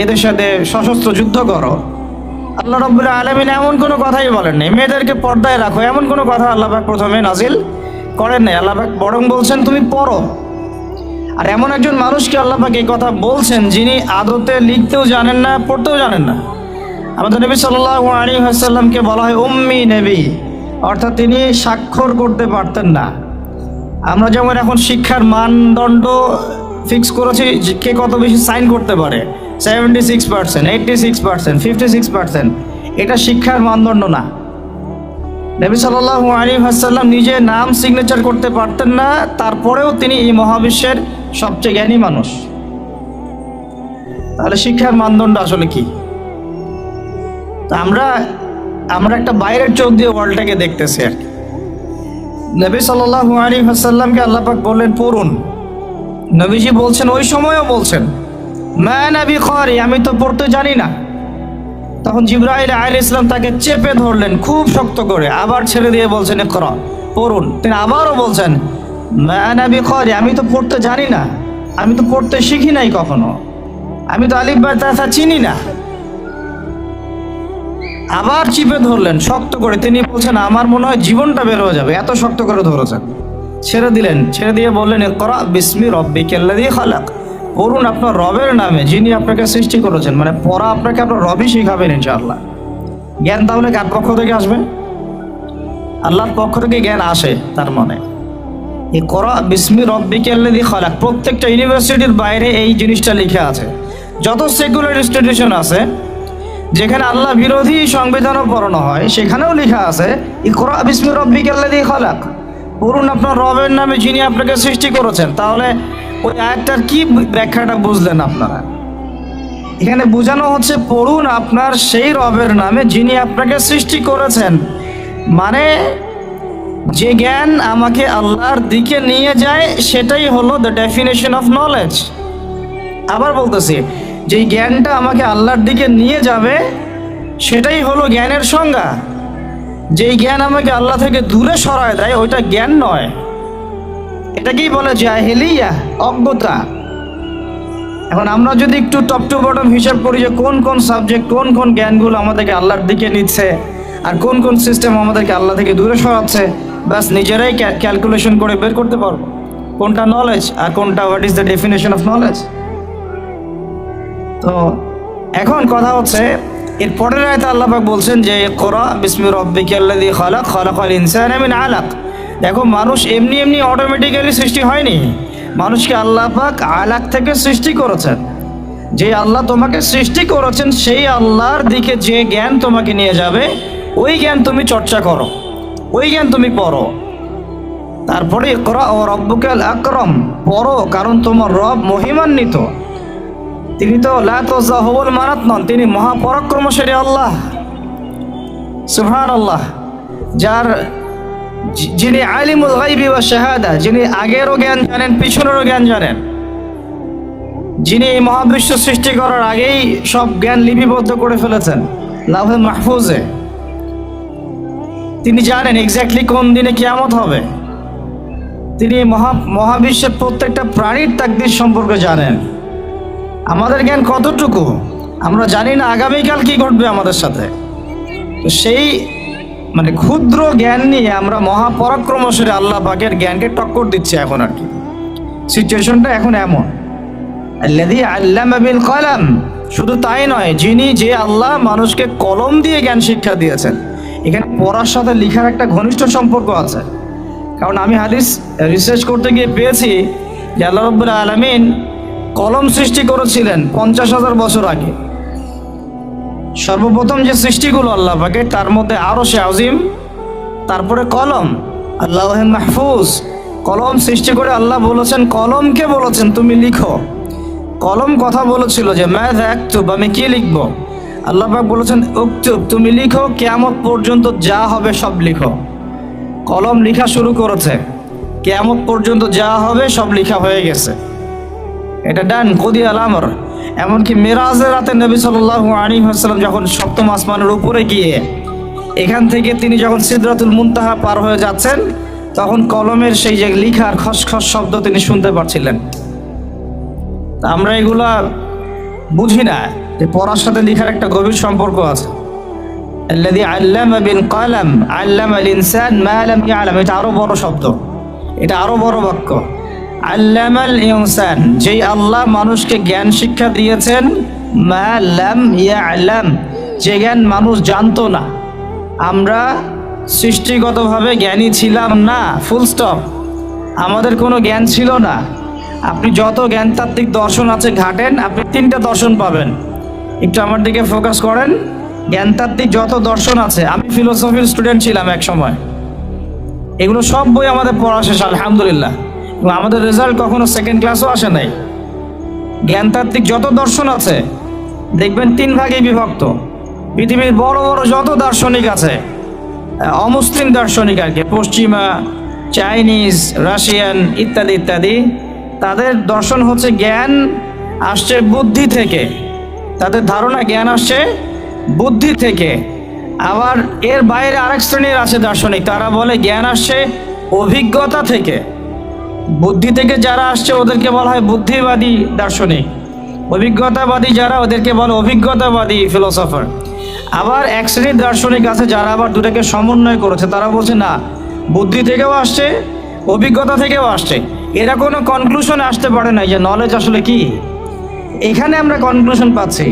এদের সাথে সশস্ত্র যুদ্ধ করো। আল্লাহ রাব্বুল আলামিন এমন কোনো কথাই বলেন নাই। মেয়েদেরকে পর্দায় রাখো, এমন কোনো কথা আল্লাহ পাক প্রথমে নাজিল করেন নাই। আল্লাহ পাক বরং বলছেন তুমি পড়ো। আর এমন একজন মানুষকে আল্লাহ পাক এই কথা বলছেন যিনি আদতে লিখতেও জানেন না, পড়তেও জানেন না। আমাদের নবী সাল্লাল্লাহু আলাইহি ওয়াসাল্লামকে বলা হয় উম্মি নবী, অর্থাৎ তিনি স্বাক্ষর করতে পারতেন না। আমরা যেমন এখন শিক্ষার মানদণ্ড ফিক্স করেছি কে কত বেশি সাইন করতে পারে, 76%, 86%, 56%, এটা শিক্ষার মানদণ্ড না। নবী সাল্লাল্লাহু আলাইহি ওয়াসাল্লাম নিজে নাম সিগনেচার করতে পারতেন না, তারপরেও তিনি এই মহাবিশ্বের সবচেয়ে জ্ঞানী মানুষ। তাহলে শিক্ষার মানদণ্ড আসলে কি? তা আমরা একটা বাইরের চোখ দিয়ে ওয়ার্ল্ডটাকে দেখতেছি আর কি। নবী সাল্লাল্লাহু আলাইহি ওয়াসাল্লামকে আল্লাহ পাক বললেন পড়ুন। নবীজি বলছেন, ওই সময়ও বলছেন মা নবী ক্বারি, আমি তো পড়তে জানি না। তখন জিবরাইল আলাইহিস সালাম তাকে চেপে ধরলেন খুব শক্ত করে, আবার ছেড়ে দিয়ে বলছেন ইকরা, পড়ুন। তিনি আবারও বলছেন মা নবী ক্বারি, আমি তো পড়তে জানি না, আমি তো পড়তে শিখি নাই কখনো, আমি তো আলিফ বা তা চিনি না। আবার চিপে ধরলেন শক্ত করে, তিনি বলছেন আমার মনে হয় জীবনটা বের হয়ে যাবে, এত শক্ত করে ধরেছেন। ছেড়ে দিলেন, ছেড়ে দিয়ে বললেন ইকরা বিসমি রাব্বিকাল্লাযী খালাক, পড়ুন আপনার রবের নামে যিনি আপনাকে সৃষ্টি করেছেন। মানে পড়া আপনাকে আপনার রবই শিখাবেন ইনশাআল্লাহ। জ্ঞান তাহলে কার পক্ষ থেকে আসবে? আল্লাহর পক্ষ থেকে জ্ঞান আসে। তার মানে ইকরা বিসমি রাব্বিকাল্লাযী খালাক, প্রত্যেকটা ইউনিভার্সিটির বাইরে এই জিনিসটা লিখে আছে। যত সেকুলার ইনস্টিটিউশন আছে যেখানে আল্লাহ বিরোধী সংবিধানও পড়ানো হয়, সেখানেও লেখা আছে ইকরা বিসমি রাব্বিকাল্লাযী খালাক, পড়ুন আপনার রবের নামে যিনি আপনাকে সৃষ্টি করেছেন। তাহলে ওই আয়াতটার কি ব্যাখ্যাটা বুঝলেন আপনারা? এখানে বোঝানো হচ্ছে পড়ুন আপনার সেই রবের নামে যিনি আপনাকে সৃষ্টি করেছেন। মানে যে জ্ঞান আমাকে আল্লাহর দিকে নিয়ে যায় সেটাই হলো দ্য ডেফিনেশন অফ নলেজ। আবার বলতেছি, যেই জ্ঞানটা আমাকে আল্লাহর দিকে নিয়ে যাবে সেটাই হলো জ্ঞানের সংজ্ঞা। যেই জ্ঞান আমাকে আল্লাহ থেকে দূরে সরায় দেয় ওইটা জ্ঞান নয়, এটাকেই বলে জাহেলিয়া, অজ্ঞতা। এখন আমরা যদি একটু টপ টু বটম হিসাব করি যে কোন কোন সাবজেক্ট, কোন কোন জ্ঞানগুলো আমাদেরকে আল্লাহর দিকে নিচ্ছে আর কোন কোন সিস্টেম আমাদেরকে আল্লাহ থেকে দূরে সরাচ্ছে, ব্যাস নিজেরাই ক্যালকুলেশন করে বের করতে পারবো কোনটা নলেজ আর কোনটা what is the definition of knowledge. তো এখন কথা হচ্ছে এর পরের আয়াতে আল্লাহ পাক বলছেন যে ইকরা বিসমি রাব্বিকাল্লাযী খালাক খালাকাল ইনসানা মিন আলাক। দেখো, মানুষ এমনি এমনি অটোমেটিক্যালি সৃষ্টি হয়নি, মানুষকে আল্লাহ পাক আলাক থেকে সৃষ্টি করেছেন। যে আল্লাহ তোমাকে সৃষ্টি করেছেন সেই আল্লাহর দিকে যে জ্ঞান তোমাকে নিয়ে যাবে, ওই জ্ঞান তুমি চর্চা করো, ওই জ্ঞান তুমি পড়ো। তারপরে ইকরা ও রব্বুকাল আকরাম, পড়ো কারণ তোমার রব মহিমান্বিত। তিনি তো লা তুযাহুল মানাত নন, তিনি মহাপরাক্রমশালী আল্লাহ সুবহানাল্লাহ, যার যিনি আলিমুল গায়বি ওয়া শাহাদা, যিনি আগেরও জ্ঞান জানেন পিছনেরও জ্ঞান জানেন, যিনি এই মহাবিশ্ব সৃষ্টি করার আগেই সব জ্ঞান লিপিবদ্ধ করে ফেলেছেন লাউহে মাহফুজে। তিনি জানেন এক্স্যাক্টলি কোন দিনে কিয়ামত হবে। তিনি মহাবিশ্বের প্রত্যেকটা প্রাণীর তাকদীর সম্পর্কে জানেন। আমাদের জ্ঞান কতটুকু আমরা জানি না আগামীকাল কি ঘটবে আমাদের সাথে। তো সেই ক্ষুদ্র জ্ঞান নিয়ে আমরা মহাপরাক্রমশালী আল্লাহ পাকের জ্ঞানকে টক্কর দিচ্ছি এখন। আর কি সিচুয়েশনটা এখন এমন। আল্লাযী আল্লামা বিল কলম, শুধু তাই নয়, যে আল্লাহ মানুষকে কলম দিয়ে জ্ঞান শিক্ষা দিয়েছেন। এখানে পড়ার সাথে লেখার একটা ঘনিষ্ঠ সম্পর্ক আছে। কারণ আমি হাদিস রিসার্চ করতে গিয়ে পেয়েছি যে আল্লাহ রাব্বুল আলামিন কলম সৃষ্টি করেছিলেন 50,000 বছর আগে। সর্বপ্রথম যে সৃষ্টিগুলো আল্লাহ পাকের, তার মধ্যে আরশে আজিম, তারপরে কলম, লাউহে মাহফুজ। কলম সৃষ্টি করে আল্লাহ বলেছেন, কলমকে বলেছেন তুমি লিখো। কলম কথা বলেছিল যে মাযা আকতুব, আমি কি লিখব। আল্লাহ পাক বলেছেন উকতুব, তুমি লিখো, কিয়ামত পর্যন্ত যা হবে সব লিখো। কলম লেখা শুরু করেছে, কিয়ামত পর্যন্ত যা হবে সব লেখা হয়ে গেছে। এটা ডান কুদিয়াল আমর। এমনকি মেরাজের রাতে নবী সাল্লাল্লাহু আলাইহি ওয়াসাল্লাম যখন সপ্তম আসমানের উপরে গিয়ে এখান থেকে তিনি যখন সিদরাতুল মুনতাহা পার হয়ে যাচ্ছেন, তখন কলমের সেই যে লেখার খসখস শব্দ তিনি শুনতে পাচ্ছিলেন। আমরা এগুলা বুঝি না যে পড়ার সাথে লেখার একটা গভীর সম্পর্ক আছে। আল্লাযী আল্লামা বিল কলম আল্লামাল ইনসান মা লাম ইয়ালাম, এটা আরো বড় শব্দ, এটা আরো বড় বাক্য। আল্লামাল ইনসান, যেই আল্লাহ মানুষকে জ্ঞান শিক্ষা দিয়েছেন, মা লাম ইয়ালাম, যে জ্ঞান মানুষ জানতো না। আমরা সৃষ্টিগতভাবে জ্ঞানী ছিলাম না, ফুল স্টপ। আমাদের কোনো জ্ঞান ছিল না। আপনি যত জ্ঞানতাত্ত্বিক দর্শন আছে ঘাটেন, আপনি 3টা দর্শন পাবেন। একটু আমার দিকে ফোকাস করেন। জ্ঞানতাত্ত্বিক যত দর্শন আছে, আমি ফিলোসফির স্টুডেন্ট ছিলাম এক সময়, এগুলো সব বই আমাদের পড়া শেষ আলহামদুলিল্লাহ, এবং আমাদের রেজাল্ট কখনো সেকেন্ড ক্লাসও আসে নাই। জ্ঞানতাত্ত্বিক যত দর্শন আছে দেখবেন 3 ভাগে বিভক্ত। পৃথিবীর বড় বড় যত দার্শনিক আছে, অমুসলিম দার্শনিক আর কি, পশ্চিমা, চাইনিজ, রাশিয়ান ইত্যাদি ইত্যাদি, তাদের দর্শন হচ্ছে জ্ঞান আসছে বুদ্ধি থেকে। তাদের ধারণা জ্ঞান আসছে বুদ্ধি থেকে। আবার এর বাইরে আরেক শ্রেণীর আছে দার্শনিক, তারা বলে জ্ঞান আসছে অভিজ্ঞতা থেকে। বুদ্ধি থেকে যারা আসছে ওদেরকে বলা হয় বুদ্ধিবাদী দার্শনিক। অভিজ্ঞতাবাদী যারা, ওদেরকে বলে অভিজ্ঞতাবাদী ফিলোসফার। আবার এক শ্রেণীর দার্শনিক আছে যারা আবার দুটাকে সমন্বয় করেছে, তারা বলছে না, বুদ্ধি থেকেও আসছে, অভিজ্ঞতা থেকেও আসছে। এরা কোনো কনক্লুশনে আসতে পারে না যে নলেজ আসলে কি। এখানে আমরা কনক্লুশন পাচ্ছি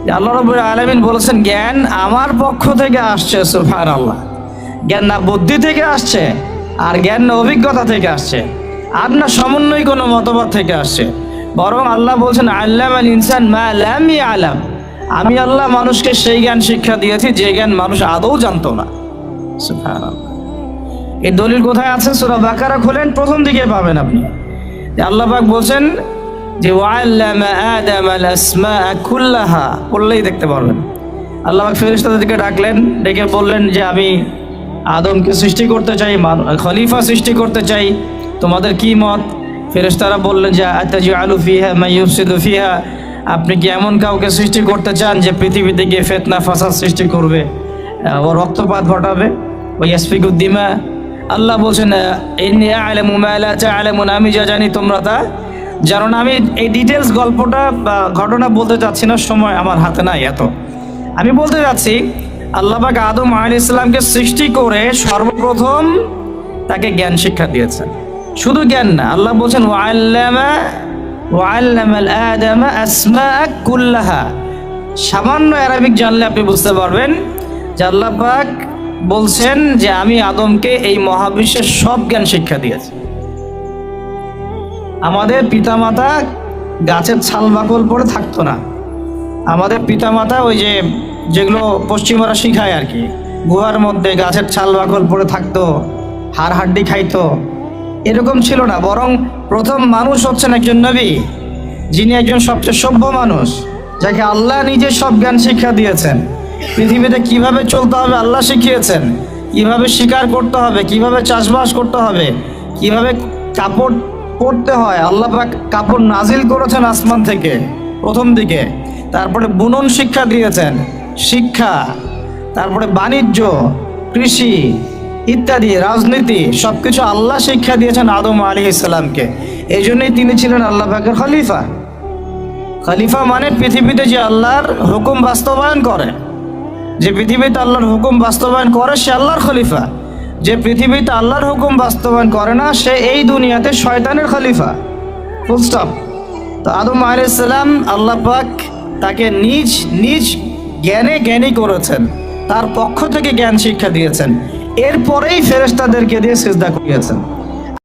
যে আল্লাহ রাব্বুল আলামিন বলেছেন জ্ঞান আমার পক্ষ থেকে আসছে। সুবহানাল্লাহ, জ্ঞান না বুদ্ধি থেকে আসছে, আর জ্ঞান না অভিজ্ঞতা থেকে আসছে, আর না সমন্বয় কোনো মতবাদ থেকে আসছে। বরং আল্লাহ বলছেন আল্লামাল ইনসান মা লাম ইয়ালাম, আমি আল্লাহ মানুষকে সেই জ্ঞান শিক্ষা দিয়েছি যে জ্ঞান মানুষ আদৌ জানতো না। সুবহানাল্লাহ। এই দলিল কোথায় আছে? সূরা বাকারা খুলেন, প্রথম দিকে পাবেন আপনি। আল্লাহ পাক বলছেন যে ওয়াল্লামা আদামাল আসমাআ কুল্লাহা, পড়লেই দেখতে পারবেন। আল্লাহ পাক ফেরেশতাদেরকে ডাকলেন, ডেকে বললেন যে আমি আদমকে সৃষ্টি করতে চাই, খলিফা সৃষ্টি করতে চাই, তোমাদের কি মত? ফেরেশতারা বললেন যে আতাজআলু ফিহা মান ইউফসিদু ফিহা, আপনি কি এমন কাউকে সৃষ্টি করতে চান যে পৃথিবীতে গিয়ে ফিতনা ফাসাদ সৃষ্টি করবে, ও রক্তপাত ঘটাবে, ও ইয়াসফিকুদ দিমা। আল্লাহ বলছেন ইন্নী আ'লামু মা লা তা'লামুন, আমি যা জানি তোমরা তা যেন আমি এই ডিটেলস গল্পটা বা ঘটনা বলতে চাচ্ছি না, সময় আমার হাতে নাই এত। আমি বলতে যাচ্ছি আল্লাহ পাক আদম আলাইহিস সালামকে সৃষ্টি করে সর্বপ্রথম তাকে জ্ঞান শিক্ষা দিয়েছেন। শুধু জ্ঞান না, আল্লাহ বলছেন ওয়াল্লামাল আদামা আসমাআ কুল্লাহা। সামান্য আরবিক জানলে আপনি বুঝতে পারবেন যে আল্লাহ পাক বলছেন যে আমি আদমকে এই মহাবিশ্বের সব জ্ঞান শিক্ষা দিয়েছি। আমাদের পিতামাতা গাছের ছাল বাকল পরে থাকতো না। আমাদের পিতামাতা ওই যে যেগুলো পশ্চিমারা শিখায় আর কি, গুহার মধ্যে গাছের ছাল বাকল পরে থাকতো, হাড় হাড্ডি খাইতো, এরকম ছিল না। বরং প্রথম মানুষ হচ্ছেন একজন নবী, যিনি একজন সবচেয়ে সভ্য মানুষ, যাকে আল্লাহ নিজে সব জ্ঞান শিক্ষা দিয়েছেন। পৃথিবীতে কিভাবে চলতে হবে আল্লাহ শিখিয়েছেন, কিভাবে শিকার করতে হবে, কিভাবে চাষবাস করতে হবে, কিভাবে কাপড় পরতে হয়। আল্লাহ পাক কাপড় নাজিল করেছেন আসমান থেকে প্রথম দিকে, তারপরে বুনন শিক্ষা দিয়েছেন, শিক্ষা, তারপরে বাণিজ্য, কৃষি ইত্যাদি, রাজনীতি, সবকিছু আল্লাহ শিক্ষা দিয়েছেন আদম আলাইহিস সালামকে। এই জন্যই তিনি ছিলেন আল্লাহ পাকের খলিফা। খলিফা মানে পৃথিবীতে যে আল্লাহর হুকুম বাস্তবায়ন করে, যে পৃথিবীতে আল্লাহর হুকুম বাস্তবায়ন করে সে আল্লাহর খলিফা। যে পৃথিবীতে আল্লাহর হুকুম বাস্তবায়ন করে না সে এই দুনিয়াতে শয়তানের খলিফা, ফুল স্টপ। তো আদম আলাইহিস সালাম আল্লাহ পাক তাকে নিজ নিজ জ্ঞানে জ্ঞানী করেছেন, তার পক্ষ থেকে জ্ঞান শিক্ষা দিয়েছেন, এরপরেই ফেরেশতাদেরকে দিয়ে সিজদা করিয়েছেন।